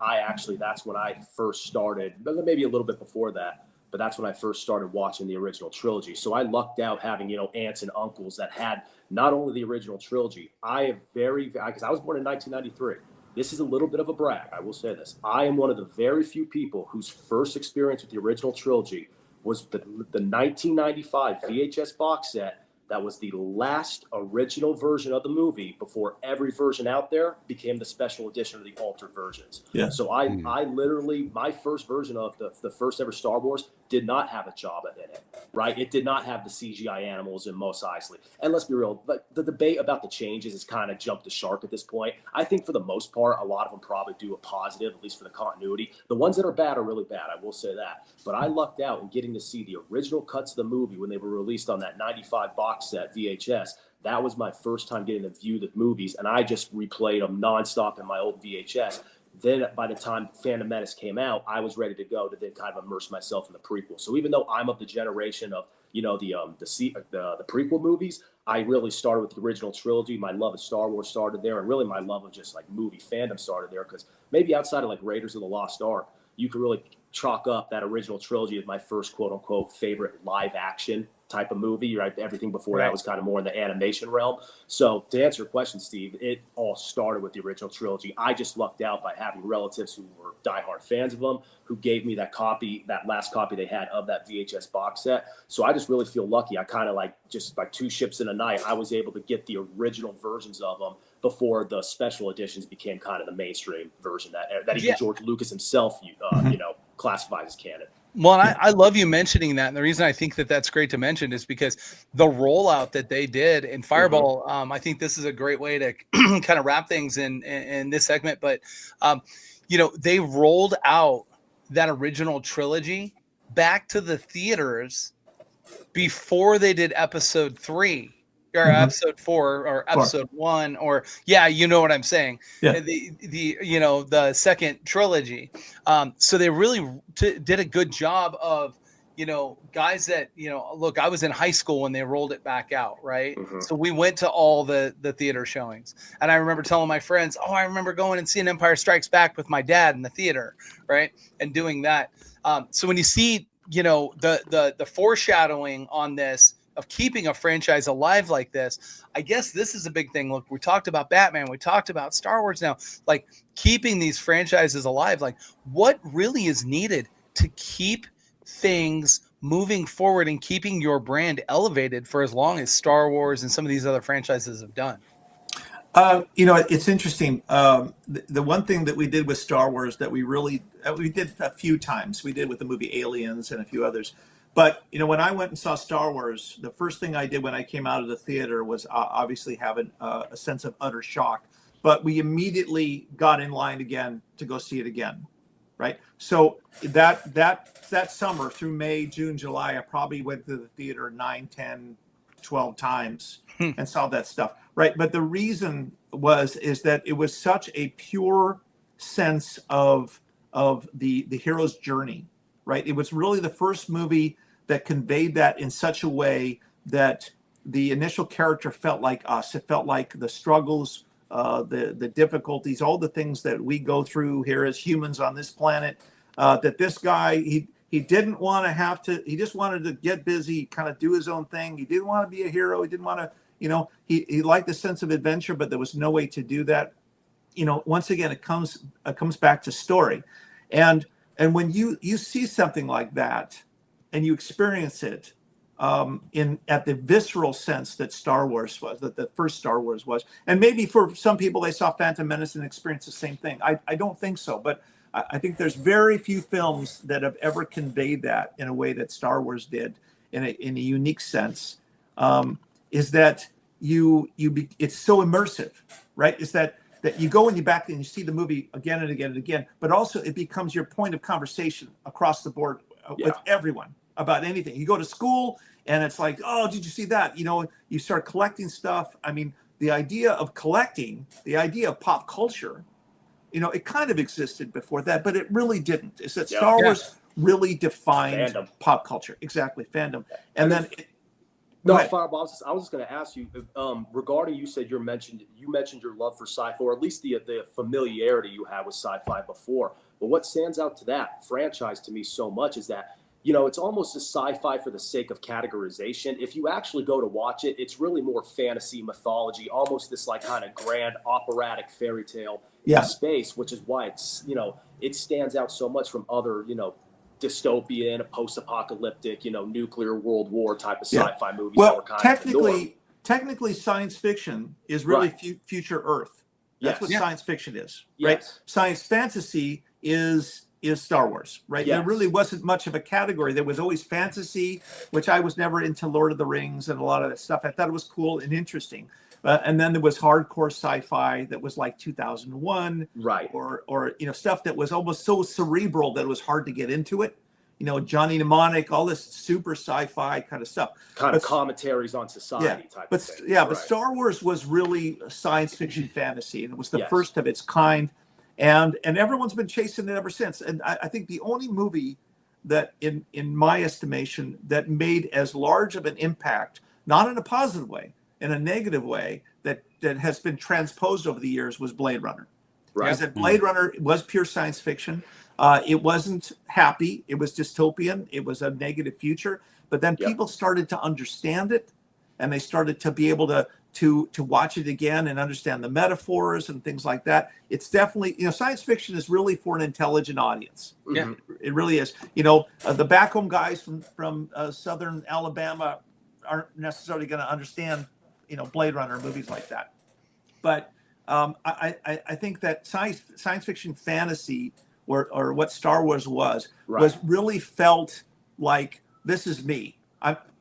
that's when I first started, maybe a little bit before that, but that's when I first started watching the original trilogy. So I lucked out having, you know, aunts and uncles that had not only the original trilogy. Because I was born in 1993. This is a little bit of a brag, I will say this. I am one of the very few people whose first experience with the original trilogy was the 1995 VHS box set. That was the last original version of the movie before every version out there became the special edition or the altered versions. Yeah. So I literally, my first version of the first ever Star Wars did not have a Jabba in it, right? It did not have the CGI animals in Mos Eisley. And let's be real, but the debate about the changes has kind of jumped the shark at this point. I think for the most part, a lot of them probably do a positive, at least for the continuity. The ones that are bad are really bad, I will say that. But I lucked out in getting to see the original cuts of the movie when they were released on that 95 box set VHS. That was my first time getting to view the movies, and I just replayed them nonstop in my old VHS. Then by the time Phantom Menace came out, I was ready to go to then kind of immerse myself in the prequel. So even though I'm of the generation of, you know, the prequel movies, I really started with the original trilogy. My love of Star Wars started there, and really my love of just like movie fandom started there, because maybe outside of like Raiders of the Lost Ark, you could really chalk up that original trilogy as my first quote unquote favorite live action type of movie, right? Everything before that was kind of more in the animation realm. So to answer your question, Steve, it all started with the original trilogy. I just lucked out by having relatives who were diehard fans of them, who gave me that copy, that last copy they had of that VHS box set. So I just really feel lucky. I kind of like just like two ships in a night, I was able to get the original versions of them before the special editions became kind of the mainstream version that even George Lucas himself, you know, classifies as canon. Well, and I love you mentioning that. And the reason I think that that's great to mention is because the rollout that they did in Fireball, I think this is a great way to kind of wrap things in this segment. But, you know, they rolled out that original trilogy back to the theaters before they did episode 3 or episode 4 or episode 1, or you know what I'm saying? The you know, the second trilogy. So they really did a good job of, you know, guys that, you know, look, I was in high school when they rolled it back out, right? So we went to all the theater showings, and I remember telling my friends, oh, I remember going and seeing Empire Strikes Back with my dad in the theater, right? And doing that. So when you see, you know, the foreshadowing on this of keeping a franchise alive like this, I guess this is a big thing. Look, we talked about Batman, we talked about Star Wars now, like keeping these franchises alive. Like what really is needed to keep things moving forward and keeping your brand elevated for as long as Star Wars and some of these other franchises have done? You know, it's interesting. The one thing that we did with Star Wars that we really, we did a few times, we did with the movie Aliens and a few others. But, you know, when I went and saw Star Wars, the first thing I did when I came out of the theater was obviously having a sense of utter shock. But we immediately got in line again to go see it again, right? So that summer through May, June, July, I probably went to the theater 9, 10, 12 times and saw that stuff, right? But the reason is that it was such a pure sense of the hero's journey, right? It was really the first movie that conveyed that in such a way that the initial character felt like us. It felt like the struggles, the difficulties, all the things that we go through here as humans on this planet. That this guy, he didn't want to have to. He just wanted to get busy, kind of do his own thing. He didn't want to be a hero. He didn't want to, you know, he liked the sense of adventure, but there was no way to do that. You know, once again, it comes back to story, and when you see something like that, and you experience it at the visceral sense that Star Wars was, that the first Star Wars was, and maybe for some people they saw Phantom Menace and experienced the same thing. I don't think so, but I think there's very few films that have ever conveyed that in a way that Star Wars did in a unique sense. Is that it's so immersive, right? Is that you go and you back and you see the movie again and again and again, but also it becomes your point of conversation across the board with everyone about anything. You go to school and it's like, oh, did you see that? You know, you start collecting stuff. I mean, the idea of collecting, the idea of pop culture, you know, it kind of existed before that, but it really didn't. It's that Star Wars really defined pop culture. Exactly, fandom. And then Fireball, I was just going to ask you regarding, you said you mentioned your love for sci-fi, or at least the familiarity you had with sci-fi before. But what stands out to that franchise to me so much is that, you know, it's almost a sci-fi for the sake of categorization. If you actually go to watch it, it's really more fantasy, mythology, almost this like kind of grand operatic fairy tale in space, which is why it's, you know, it stands out so much from other, you know, dystopian, post-apocalyptic, you know, nuclear world war type of sci-fi movies. Well, that were kind technically science fiction is really future Earth. That's what science fiction is, right? Science fantasy is Star Wars, right? There really wasn't much of a category. There was always fantasy, which I was never into Lord of the Rings and a lot of that stuff. I thought it was cool and interesting. And then there was hardcore sci-fi that was like 2001, or you know, stuff that was almost so cerebral that it was hard to get into it. You know, Johnny Mnemonic, all this super sci-fi kind of stuff. Kind of commentaries on society type of thing. But Star Wars was really science fiction fantasy, and it was the first of its kind. and everyone's been chasing it ever since. And I think the only movie that, in my estimation, that made as large of an impact, not in a positive way, in a negative way, that has been transposed over the years, was Blade Runner. Right. Because that Blade Runner was pure science fiction. It wasn't happy. It was dystopian. It was a negative future. But then people started to understand it, and they started to be able to watch it again and understand the metaphors and things like that. It's definitely, science fiction is really for an intelligent audience. Yeah, it really is. The back home guys from Southern Alabama aren't necessarily going to understand, Blade Runner, movies like that. But I think that science fiction fantasy, or what Star Wars was really felt like, this is me.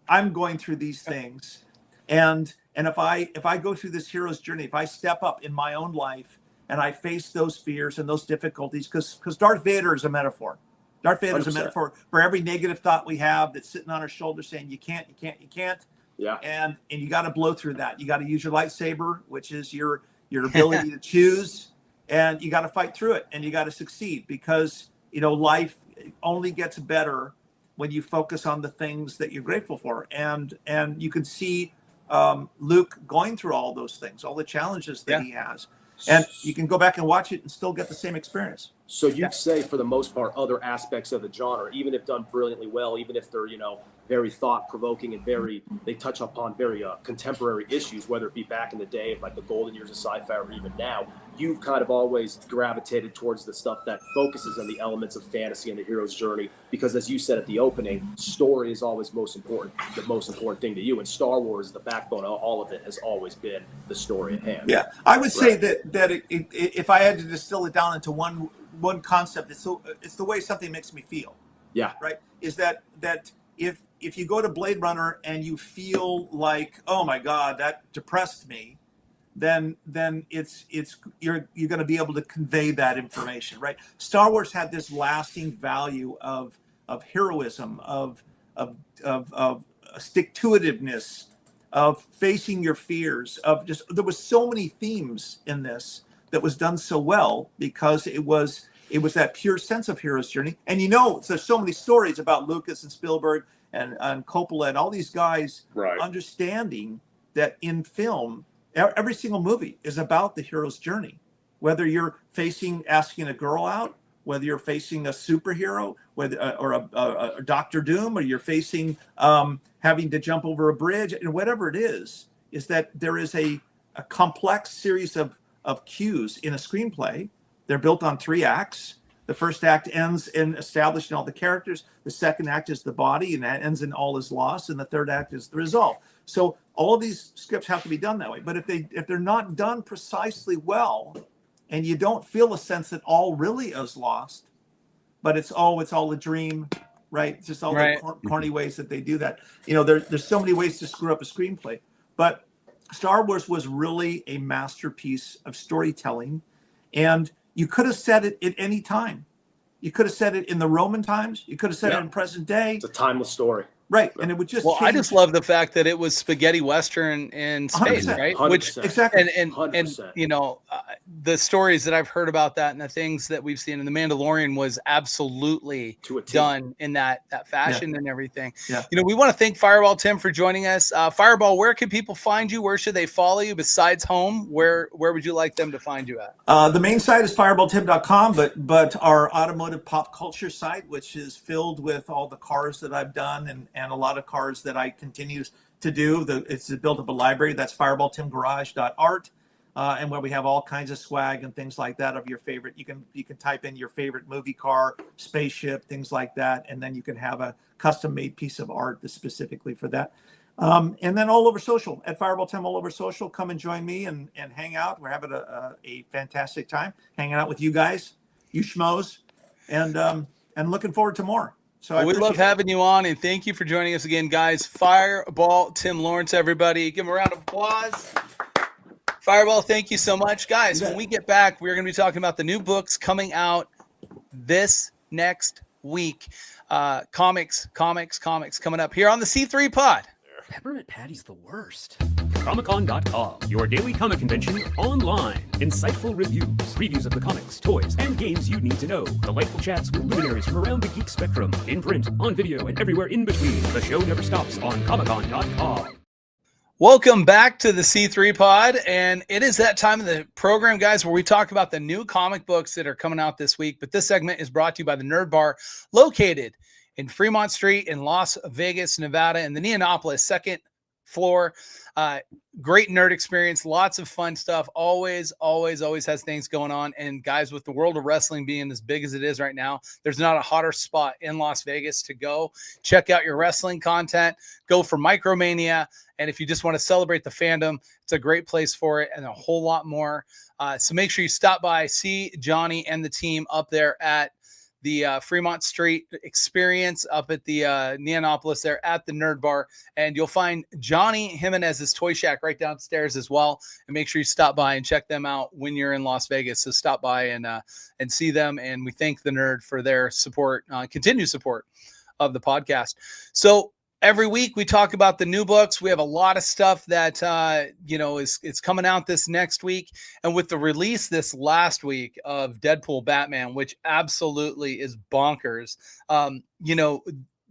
I'm going through these things, and if I go through this hero's journey, if I step up in my own life and I face those fears and those difficulties, because Darth Vader is a metaphor. Darth Vader is a 100%. metaphor for every negative thought we have that's sitting on our shoulder saying, you can't. Yeah. And you got to blow through that. You got to use your lightsaber, which is your ability to choose, and you got to fight through it, and you got to succeed, because life only gets better when you focus on the things that you're grateful for. And you can see Luke going through all those things, all the challenges that he has, and you can go back and watch it and still get the same experience. So you'd say, for the most part, other aspects of the genre, even if done brilliantly well, even if they're, very thought-provoking and they touch upon very contemporary issues, whether it be back in the day, like the golden years of sci-fi, or even now, you've kind of always gravitated towards the stuff that focuses on the elements of fantasy and the hero's journey, because, as you said at the opening, story is always the most important thing to you, and Star Wars, the backbone of all of it, has always been the story at hand. Yeah, I would say that if I had to distill it down into one concept, it's the way something makes me feel. Yeah. Right. Is that if you go to Blade Runner and you feel like, oh my God, that depressed me, then you're going to be able to convey that information, right? Star Wars had this lasting value of heroism, of stick-to-itiveness, of facing your fears, there was so many themes in this that was done so well, because it was that pure sense of hero's journey. And there's so many stories about Lucas and Spielberg and Coppola and all these guys understanding that in film, every single movie is about the hero's journey. Whether you're asking a girl out, whether you're facing a superhero, or a Doctor Doom, or you're facing having to jump over a bridge, and whatever it is that there is a complex series of cues in a screenplay. They're built on 3 acts. The first act ends in establishing all the characters. The second act is the body, and that ends in all is lost. And the third act is the resolve. So all of these scripts have to be done that way. But if they're not done precisely well, and you don't feel a sense that all really is lost, but it's all a dream, right? It's just all the corny ways that they do that. There's so many ways to screw up a screenplay. But Star Wars was really a masterpiece of storytelling, and you could have said it at any time. You could have said it in the Roman times. You could have said it in present day. It's a timeless story. Right. And it would just I just love the fact that it was spaghetti Western in space, 100%. right? 100%. Which exactly. and 100%. The stories that I've heard about that and the things that we've seen in The Mandalorian was absolutely done in that fashion and everything. Yeah. We want to thank Fireball Tim for joining us. Fireball, where can people find you? Where should they follow you besides home? Where would you like them to find you at? The main site is fireballtim.com, but our automotive pop culture site, which is filled with all the cars that I've done and a lot of cars that I continue to do. It's built up a library. That's fireballtimgarage.art. And where we have all kinds of swag and things like that of your favorite. You can type in your favorite movie car, spaceship, things like that, and then you can have a custom-made piece of art that's specifically for that. And then all over social, at Fireball Tim, all over social. Come and join me and hang out. We're having a fantastic time hanging out with you guys, you schmoes, and looking forward to more. So we love having you on, and thank you for joining us again, guys. Fireball Tim Lawrence, everybody. Give him a round of applause. Fireball, thank you so much. Guys, when we get back, we're going to be talking about the new books coming out this next week. Comics coming up here on the C3 Pod. Peppermint Patty's the worst. Comicon.com, your daily comic convention online. Insightful reviews of the comics, toys, and games you need to know. Delightful chats with luminaries from around the geek spectrum. In print, on video, and everywhere in between. The show never stops on Comicon.com. Welcome back to the C3 Pod, and it is that time of the program, guys, where we talk about the new comic books that are coming out this week. But this segment is brought to you by the Nerd Bar, located in Fremont Street in Las Vegas, Nevada, in the Neonopolis, second floor. Great nerd experience, lots of fun stuff. Always has things going on. And guys, with the world of wrestling being as big as it is right now, there's not a hotter spot in Las Vegas to go. Check out your wrestling content. Go for Micromania. And if you just want to celebrate the fandom, it's a great place for it and a whole lot more. So make sure you stop by, see Johnny and the team up there at the Fremont Street experience up at the Neonopolis there at the Nerd Bar. And you'll find Johnny Jimenez's Toy Shack right downstairs as well. And make sure you stop by and check them out when you're in Las Vegas. So stop by and see them. And we thank the Nerd for their support, continued support of the podcast. So every week we talk about the new books. We have a lot of stuff that is coming out this next week, and with the release this last week of Deadpool Batman, which absolutely is bonkers.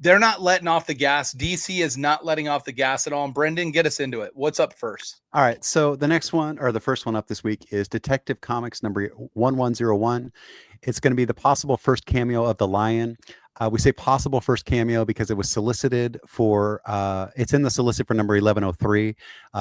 They're not letting off the gas. DC is not letting off the gas at all. And Brendan, get us into it. What's up first? All right. So the next one, or the first one up this week, is Detective Comics number 1101. It's going to be the possible first cameo of the Lion. We say possible first cameo because it was solicited for, it's in the solicit for number 1103.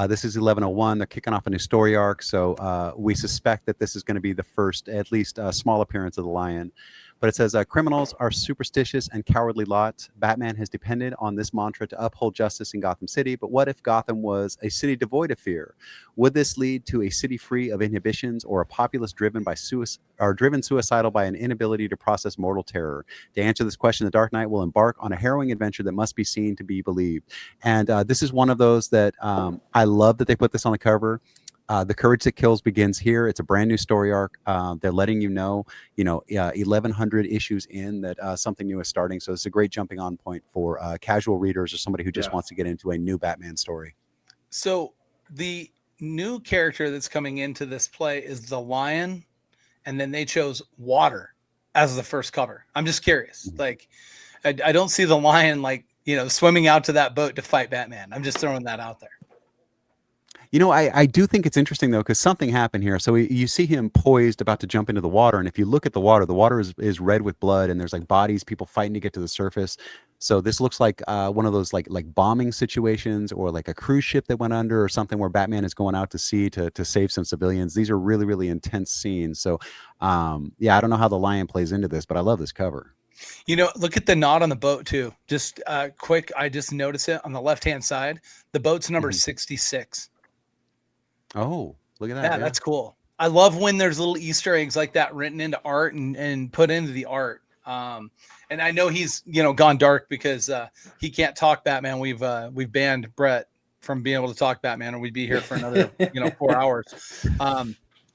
This is 1101. They're kicking off a new story arc. So we suspect that this is going to be the first, at least small appearance of the Lion. But it says, criminals are superstitious and cowardly lot. Batman has depended on this mantra to uphold justice in Gotham City. But what if Gotham was a city devoid of fear? Would this lead to a city free of inhibitions, or a populace driven suicidal by an inability to process mortal terror? To answer this question, the Dark Knight will embark on a harrowing adventure that must be seen to be believed. And this is one of those that I love that they put this on the cover. The Courage That Kills begins here. It's a brand new story arc. They're letting you know, 1,100 issues in that something new is starting. So it's a great jumping on point for casual readers or somebody who just wants to get into a new Batman story. So the new character that's coming into this play is the Lion, and then they chose water as the first cover. I'm just curious. Like, I don't see the Lion swimming out to that boat to fight Batman. I'm just throwing that out there. I do think it's interesting, though, because something happened here. So you see him poised, about to jump into the water. And if you look at the water is red with blood, and there's like bodies, people fighting to get to the surface. So this looks like one of those like bombing situations, or like a cruise ship that went under, or something where Batman is going out to sea to save some civilians. These are really, really intense scenes. So, I don't know how the Lion plays into this, but I love this cover. Look at the knot on the boat, too. Just quick, I just noticed it on the left-hand side. The boat's number 66. Oh, look at that. Yeah, that's cool. I love when there's little Easter eggs like that written into art and put into the art. And I know he's, gone dark because he can't talk Batman. We've banned Brett from being able to talk Batman, and we'd be here for another, 4 hours.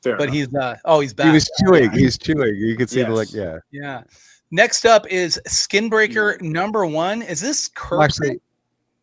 But he's back. He's chewing. You can see Yeah. Next up is Skinbreaker number 1. Is this correct?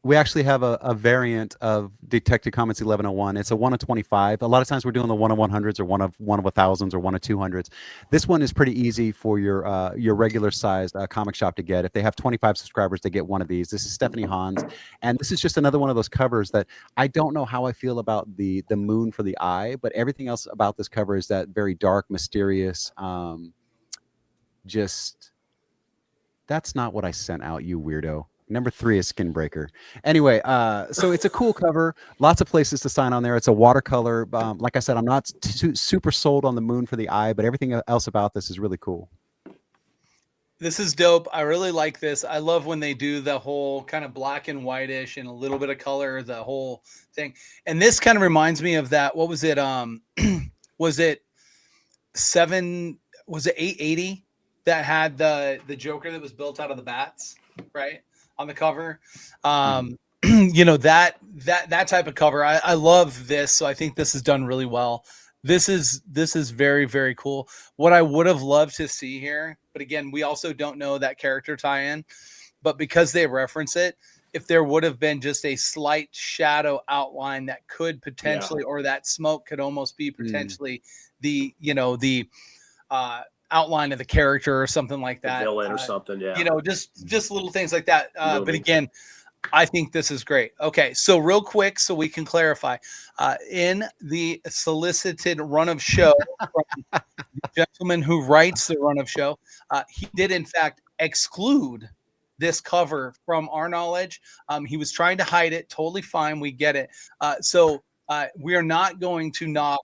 We actually have a variant of Detective Comics 1101. It's a 1 of 25. A lot of times we're doing the 1 of 100s, or 1 of 1000s, or 1 of 200s. This one is pretty easy for your regular sized comic shop to get. If they have 25 subscribers, they get one of these. This is Stephanie Hans, and this is just another one of those covers that I don't know how I feel about the moon for the eye, but everything else about this cover is that very dark, mysterious. That's not what I sent out, you weirdo. Number 3 is Skinbreaker. Anyway, so it's a cool cover. Lots of places to sign on there. It's a watercolor. Like I said, I'm not super sold on the moon for the eye, but everything else about this is really cool. This is dope. I really like this. I love when they do the whole kind of black and whitish and a little bit of color, the whole thing. And this kind of reminds me of that. What was it? Was it 880 that had the Joker that was built out of the bats, right? On the cover. That type of cover. I love this. So I think this is done really well. This is very, very cool. What I would have loved to see here, but again, we also don't know that character tie-in, but because they reference it, if there would have been just a slight shadow outline that could potentially, or that smoke could almost be potentially the, the outline of the character or something like that. The villain or something, yeah. Just little things like that. But Moving. again, I think this is great. Okay, so real quick, so we can clarify, in the solicited run of show from the gentleman who writes the run of show, he did in fact exclude this cover from our knowledge. He was trying to hide it. Totally fine. We get it. So we are not going to knock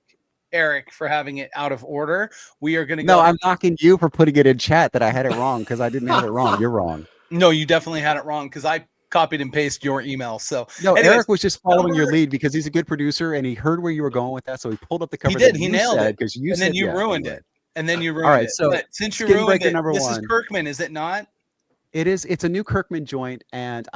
Erik for having it out of order. We are going to go. No, I'm knocking you for putting it in chat that I had it wrong because I didn't have it wrong. You're wrong. No, you definitely had it wrong because I copied and pasted your email. So no, anyways, Erik was just following your lead because he's a good producer and he heard where you were going with that. So he pulled up the cover. He did. He nailed it. Because you and said then you ruined anyway. it. And then you ruined All right, it. so but since you Skin ruined Breaker it, number this one. is Kirkman, is it not? It is. It's a new Kirkman joint, and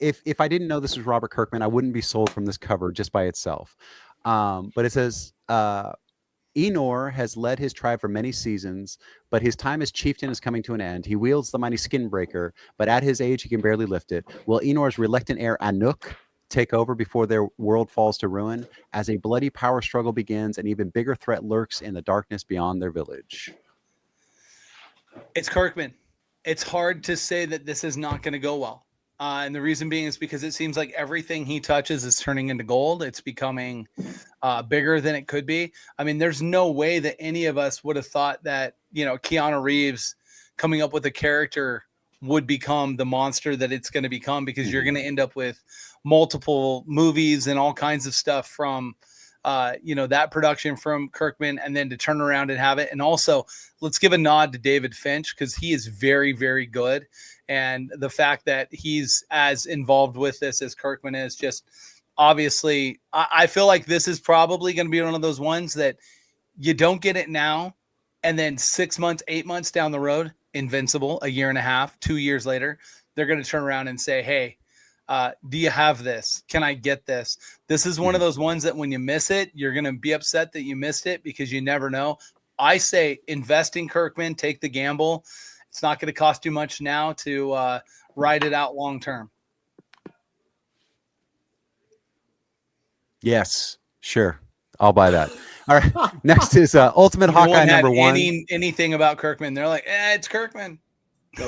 if I didn't know this was Robert Kirkman, I wouldn't be sold from this cover just by itself. But it says Enor has led his tribe for many seasons, but his time as chieftain is coming to an end. He wields the mighty skin breaker, but at his age he can barely lift it. Will Enor's reluctant heir Anuk take over before their world falls to ruin? As a bloody power struggle begins, an even bigger threat lurks in the darkness beyond their village. It's Kirkman. It's hard to say that this is not going to go well. And the reason being is because it seems like everything he touches is turning into gold. It's becoming bigger than it could be. I mean, there's no way that any of us would have thought that, Keanu Reeves coming up with a character would become the monster that it's going to become, because you're going to end up with multiple movies and all kinds of stuff from that production from Kirkman, and then to turn around and have it. And also, let's give a nod to David Finch, because he is very, very good. And the fact that he's as involved with this as Kirkman is, just obviously, I feel like this is probably going to be one of those ones that you don't get it now, and then 6 months, 8 months down the road, Invincible, a year and a half, 2 years later, they're going to turn around and say, hey, do you have this? Can I get this? This is one of those ones that when you miss it, you're going to be upset that you missed it, because you never know. I say invest in Kirkman, take the gamble. It's not going to cost you much now to ride it out long term. Yes, sure. I'll buy that. All right. Next is Ultimate Hawkeye number one. Anything about Kirkman, they're like, it's Kirkman.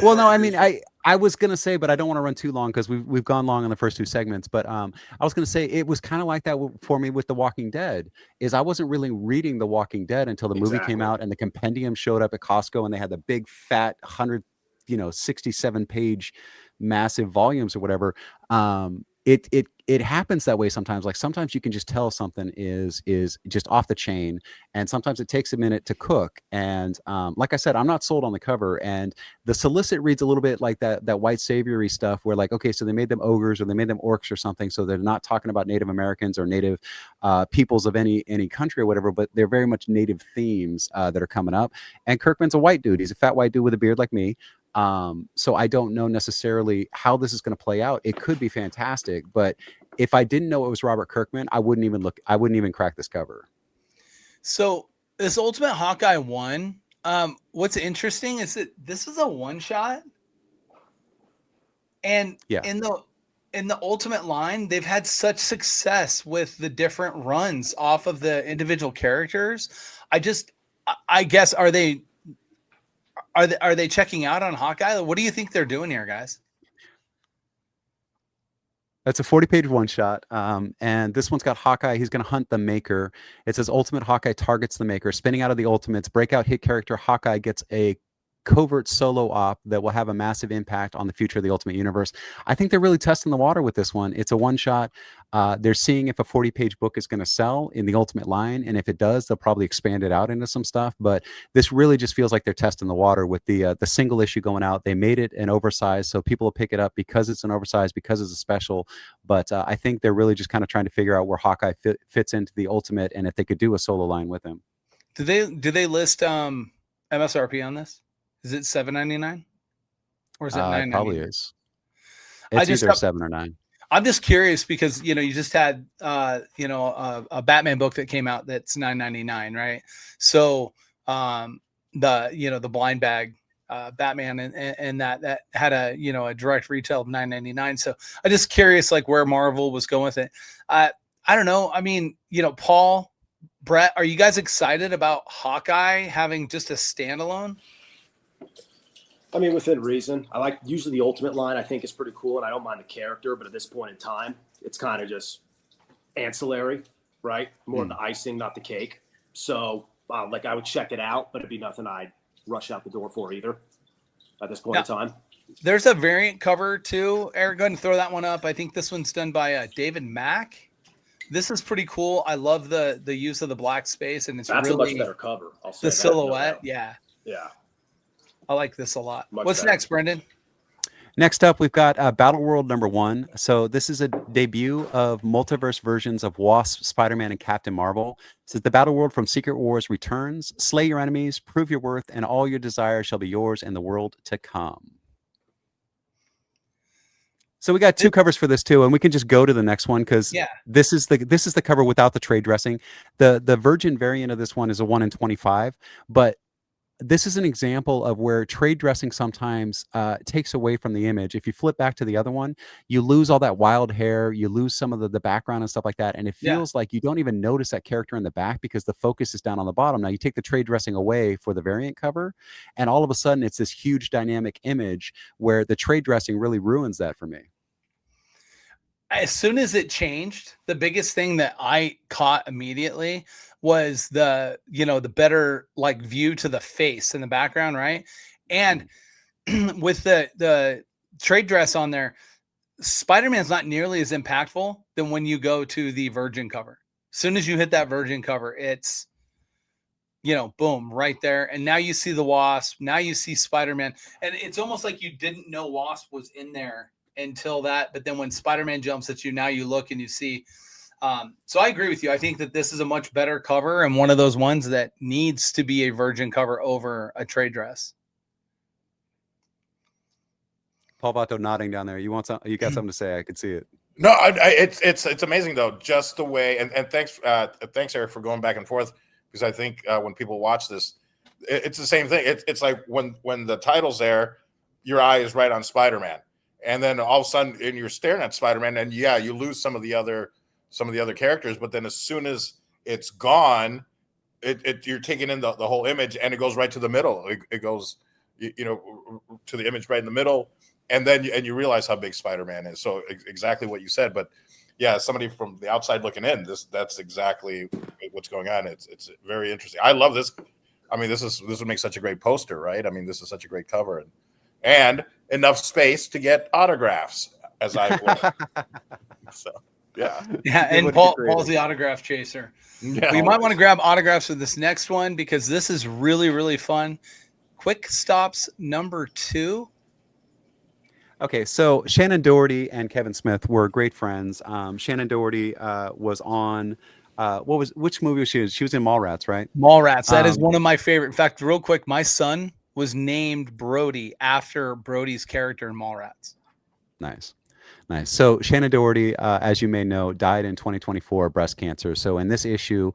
Well, no, I mean, I was gonna say, but I don't want to run too long because we've gone long on the first two segments. But I was gonna say it was kind of like that for me with The Walking Dead. Is I wasn't really reading The Walking Dead until the movie came out and the compendium showed up at Costco, and they had the big fat 67-page massive volumes or whatever. It happens that way sometimes. Like sometimes you can just tell something is just off the chain, and sometimes it takes a minute to cook. And like I said, I'm not sold on the cover, and the solicit reads a little bit like that white saviory stuff, where like, okay, so they made them ogres or they made them orcs or something, so they're not talking about Native Americans or Native peoples of any country or whatever, but they're very much Native themes that are coming up. And Kirkman's a white dude. He's a fat white dude with a beard like me. So I don't know necessarily how this is going to play out. It could be fantastic, but if I didn't know it was Robert Kirkman, I wouldn't even crack this cover. So this Ultimate Hawkeye 1, what's interesting is that this is a one shot, and in the Ultimate line, they've had such success with the different runs off of the individual characters. I guess, are they checking out on Hawkeye? What do you think they're doing here, guys? That's a 40-page one-shot, and this one's got Hawkeye. He's going to hunt the Maker. It says Ultimate Hawkeye targets the Maker. Spinning out of the Ultimates, breakout hit character Hawkeye gets a covert solo op that will have a massive impact on the future of the Ultimate Universe. I think they're really testing the water with this one. It's a one-shot. They're seeing if a 40-page book is going to sell in the Ultimate line, and if it does, they'll probably expand it out into some stuff. But this really just feels like they're testing the water with the single issue going out. They made it an oversized, so people will pick it up because it's an oversized, because it's a special. But I think they're really just kind of trying to figure out where Hawkeye fits into the Ultimate, and if they could do a solo line with him. Do they list MSRP on this? Is it $7.99 or is it $9.99? It probably is. It's either 7 or 9. I'm just curious because you just had a Batman book that came out that's $9.99, right? So the blind bag Batman, and that had a a direct retail of $9.99. So I'm just curious, like where Marvel was going with it. I don't know. I mean, Paul, Brett, are you guys excited about Hawkeye having just a standalone? I mean, within reason. I like usually the Ultimate line. I think is pretty cool, and I don't mind the character. But at this point in time, it's kind of just ancillary, right? More of the icing, not the cake. So, like, I would check it out, but it'd be nothing I'd rush out the door for either at this point in time. There's a variant cover too. Eric, go ahead and throw that one up. I think this one's done by David Mack. This is pretty cool. I love the use of the black space, and it's That's really a much better cover. I'll say the that, silhouette. no doubt. Yeah. I like this a lot. Much What's better. next, Brendan? Next up, we've got Battle World #1. So this is a debut of multiverse versions of Wasp, Spider-Man, and Captain Marvel. It says the Battle World from Secret Wars returns. Slay your enemies, prove your worth, and all your desires shall be yours in the world to come. So we got two covers for this too, and we can just go to the next one because this is the cover without the trade dressing. The Virgin variant of this one is a 1 in 25, but this is an example of where trade dressing sometimes takes away from the image. If you flip back to the other one, you lose all that wild hair, you lose some of the background and stuff like that, and it feels like you don't even notice that character in the back because the focus is down on the bottom. Now you take the trade dressing away for the variant cover, and all of a sudden it's this huge dynamic image where the trade dressing really ruins that for me. As soon as it changed, the biggest thing that I caught immediately was the better like view to the face in the background, right? And with the trade dress on there, Spider-Man's not nearly as impactful than when you go to the Virgin cover. As soon as you hit that Virgin cover, it's boom, right there. And now you see the Wasp, now you see Spider-Man, and it's almost like you didn't know Wasp was in there until that, but then when Spider-Man jumps at you, now you look and you see. So I agree with you. I think that this is a much better cover and one of those ones that needs to be a Virgin cover over a trade dress. Paul Vato nodding down there. You got something to say? I could see it. No, it's amazing though, just the way. And thanks Eric for going back and forth, because I think when people watch this, it's the same thing. It's like when the title's there, your eye is right on Spider-Man. And then all of a sudden, and you're staring at Spider-Man, and you lose some of the other characters. But then as soon as it's gone, you're taking in the whole image, and it goes right to the middle. It goes, to the image right in the middle, and then you realize how big Spider-Man is. So exactly what you said. But yeah, somebody from the outside looking in, that's exactly what's going on. It's very interesting. I love this. I mean, this would make such a great poster, right? I mean, this is such a great cover, and enough space to get autographs, as I would. So yeah, and Paul's the autograph chaser. Yeah, you might want to grab autographs for this next one because this is really, really fun. Quick Stops #2. Okay, so Shannon Doherty and Kevin Smith were great friends. Shannon Doherty was on which movie was she in? She was in Mallrats, right? Mallrats. That is one of my favorite. In fact, real quick, my son was named Brody after Brody's character in Mallrats. Nice. So Shannon Doherty, as you may know, died in 2024 of breast cancer. So in this issue,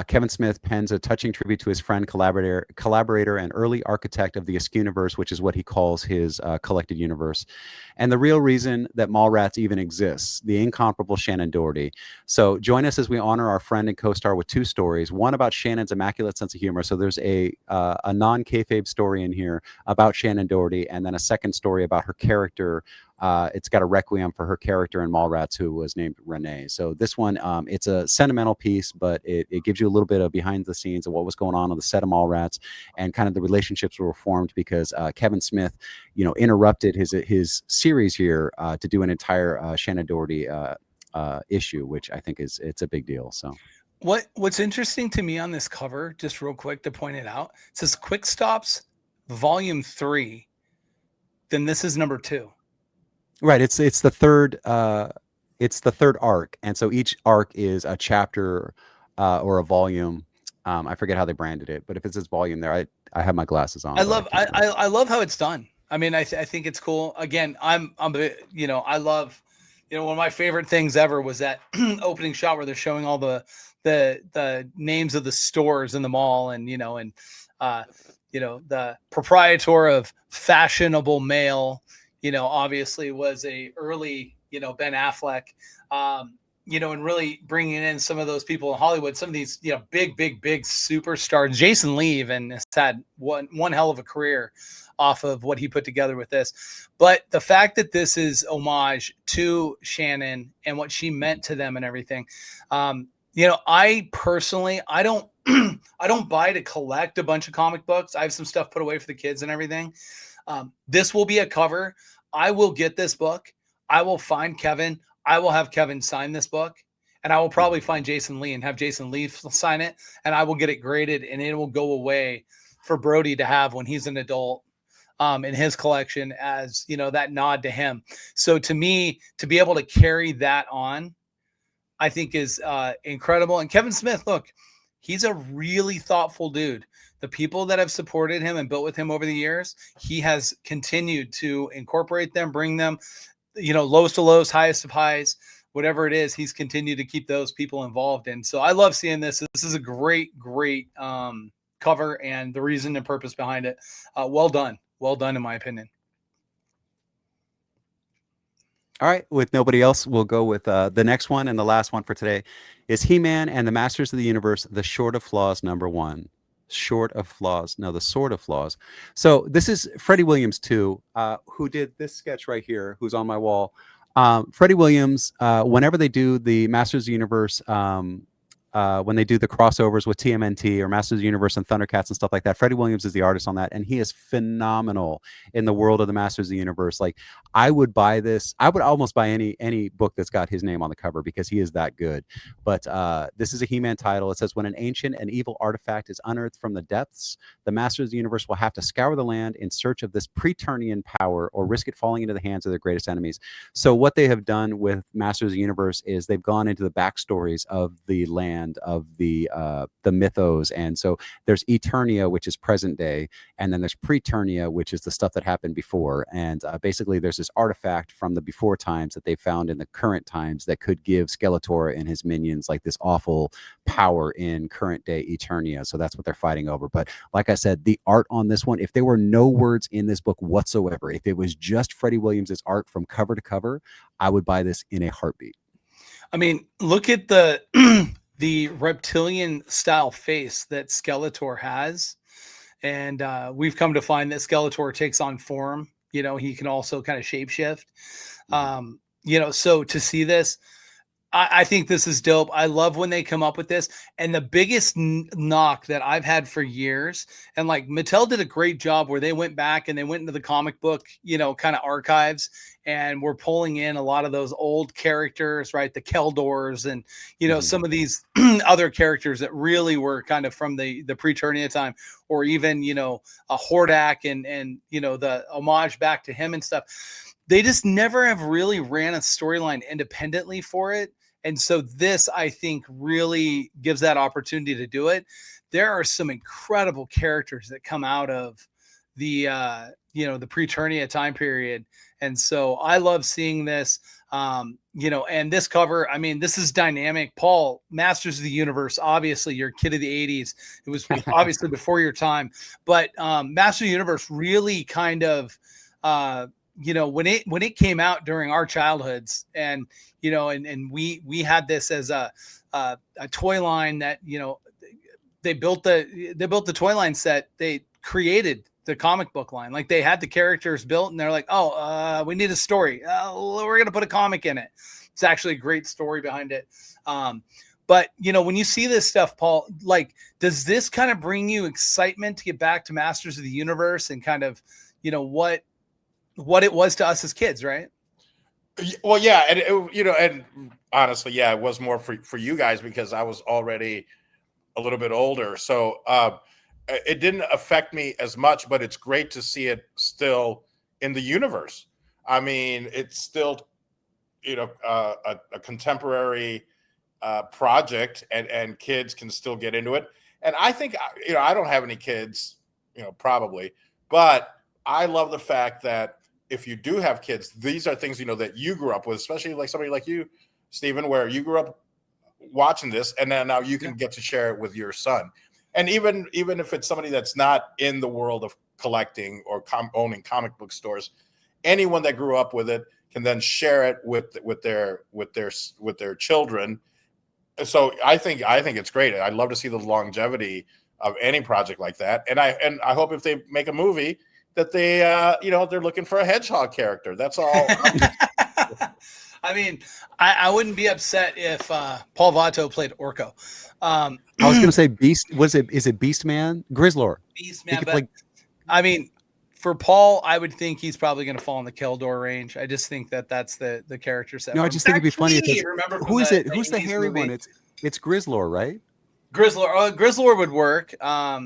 Kevin Smith pens a touching tribute to his friend, collaborator, and early architect of the Askewniverse, which is what he calls his collected universe, and the real reason that Mallrats even exists, the incomparable Shannon Doherty. So join us as we honor our friend and co-star with two stories, one about Shannon's immaculate sense of humor. So there's a non-kayfabe story in here about Shannon Doherty, and then a second story about her character. It's got a requiem for her character in Mallrats, who was named Renee. So this one, it's a sentimental piece, but it gives you a little bit of behind the scenes of what was going on the set of Mallrats, and kind of the relationships were formed because Kevin Smith, interrupted his series here to do an entire Shannon Doherty issue, which I think it's a big deal. So what's interesting to me on this cover, just real quick to point it out, it says Quick Stops Volume 3. Then this is #2. Right, it's the third arc, and so each arc is a chapter or a volume. I forget how they branded it, but if it says volume there, I have my glasses on. I love how it's done. I mean, I think it's cool. Again, I love, one of my favorite things ever was that opening shot where they're showing all the names of the stores in the mall, and the proprietor of Fashionable Mail, obviously was a early, Ben Affleck, and really bringing in some of those people in Hollywood, some of these, big superstars. Jason Lee even has had one hell of a career off of what he put together with this. But the fact that this is homage to Shannon and what she meant to them and everything, I personally, I don't buy to collect a bunch of comic books. I have some stuff put away for the kids and everything. This will be a cover. I will get this book. I will find Kevin. I will have Kevin sign this book, and I will probably find Jason Lee and have Jason Lee sign it, and I will get it graded, and it will go away for Brody to have when he's an adult in his collection as, that nod to him. So to me, to be able to carry that on, I think is incredible. And Kevin Smith, look, he's a really thoughtful dude. The people that have supported him and built with him over the years, he has continued to incorporate them, bring them, lowest to lows, highest of highs, whatever it is, he's continued to keep those people involved. And so I love seeing this. This is a great cover, and the reason and purpose behind it. Well done in my opinion. All right, with nobody else, we'll go with the next one, and the last one for today is He-Man and the Masters of the Universe, The Short of Flaws #1. Short of Flaws. No, The Sword of Flaws. So this is Freddie Williams too, who did this sketch right here, who's on my wall. Freddie Williams, whenever they do the Masters of the Universe, when they do the crossovers with TMNT or Masters of the Universe and Thundercats and stuff like that, Freddie Williams is the artist on that, and he is phenomenal in the world of the Masters of the Universe. Like, I would buy this. I would almost buy any book that's got his name on the cover because he is that good. But this is a He-Man title. It says, when an ancient and evil artifact is unearthed from the depths, the Masters of the Universe will have to scour the land in search of this Preternian power or risk it falling into the hands of their greatest enemies. So what they have done with Masters of the Universe is they've gone into the backstories of the land, of the mythos. And so there's Eternia, which is present day, and then there's Preternia, which is the stuff that happened before. And basically there's this artifact from the before times that they found in the current times that could give Skeletor and his minions like this awful power in current day Eternia. So that's what they're fighting over. But like I said, the art on this one, if there were no words in this book whatsoever, if it was just Freddie Williams's art from cover to cover, I would buy this in a heartbeat. I mean, look at the the reptilian style face that Skeletor has. And we've come to find that Skeletor takes on form. He can also kind of shapeshift. So to see this, I think this is dope. I love when they come up with this. And the biggest knock that I've had for years, and like Mattel did a great job where they went back and they went into the comic book, kind of archives, and we're pulling in a lot of those old characters, right? The Keldors and, some of these other characters that really were kind of from the Preternia time, or even, a Hordak and, the homage back to him and stuff. They just never have really ran a storyline independently for it. And so this, I think, really gives that opportunity to do it. There are some incredible characters that come out of the, the Preternia time period. And so I love seeing this, and this cover, I mean, this is dynamic. Paul, Masters of the Universe, obviously you're a kid of the 80s. It was obviously before your time, but Masters of the Universe really kind of, when it came out during our childhoods, and and we had this as a toy line that they built the toy line set. They created the comic book line, like they had the characters built, and they're like, we need a story. We're gonna put a comic in it. It's actually a great story behind it. But when you see this stuff, Paul, like, does this kind of bring you excitement to get back to Masters of the Universe and kind of what it was to us as kids, right? Well, yeah, and and honestly, yeah, it was more for you guys because I was already a little bit older, so it didn't affect me as much. But it's great to see it still in the universe. I mean, it's still a contemporary project, and kids can still get into it. And I think I don't have any kids, probably, but I love the fact that if you do have kids, these are things, that you grew up with, especially like somebody like you, Stephen, where you grew up watching this, and then now you can get to share it with your son. and even if it's somebody that's not in the world of collecting or owning comic book stores, anyone that grew up with it can then share it with their children. So I think it's great. I'd love to see the longevity of any project like that. And I hope if they make a movie that they they're looking for a hedgehog character. That's all. I mean, I wouldn't be upset if Paul Vato played Orko. I was going to say Beast. Is it Beast Man? Grizzlor. Beast Man, but I mean, for Paul, I would think he's probably going to fall in the Keldor range. I just think that's the character set. No, I just think it'd be funny. Who is it? Who's the hairy movie? one? It's Grizzlor, right? Grizzlor would work.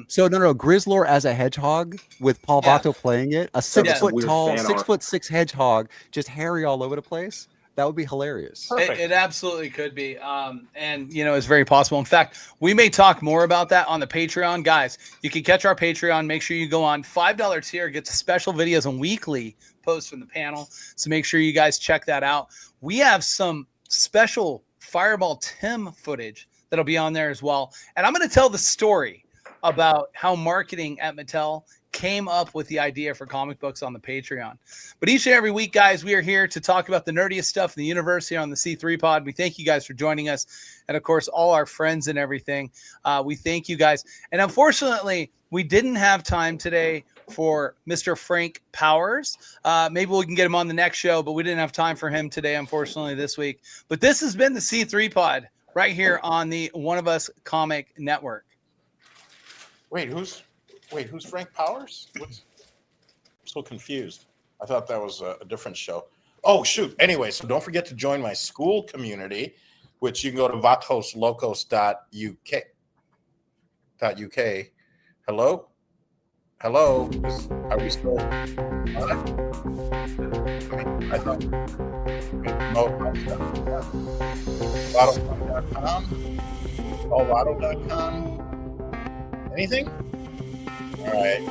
So no, Grizzlor as a hedgehog with Paul Vato playing it. A 6 foot tall, 6'6" hedgehog, just hairy all over the place. That would be hilarious. It absolutely could be. And it's very possible. In fact, we may talk more about that on the Patreon. Guys, you can catch our Patreon. Make sure you go on. $5 tier gets special videos and weekly posts from the panel. So make sure you guys check that out. We have some special Fireball Tim footage that'll be on there as well. And I'm going to tell the story about how marketing at Mattel came up with the idea for comic books on the Patreon. But each and every week, guys, we are here to talk about the nerdiest stuff in the universe here on the C3 Pod. We thank you guys for joining us. And of course, all our friends and everything. We thank you guys. And unfortunately, we didn't have time today for Mr. Frank Powers. Maybe we can get him on the next show, but we didn't have time for him today, unfortunately, this week. But this has been the C3 Pod right here on the One of Us Comic Network. Wait, who's Frank Powers? I'm so confused. I thought that was a different show. Oh, shoot. Anyway, so don't forget to join my school community, which you can go to vatoslocos.uk. Hello? Are we still on? I thought. No. Vato.com. Vato.com. Anything? All right.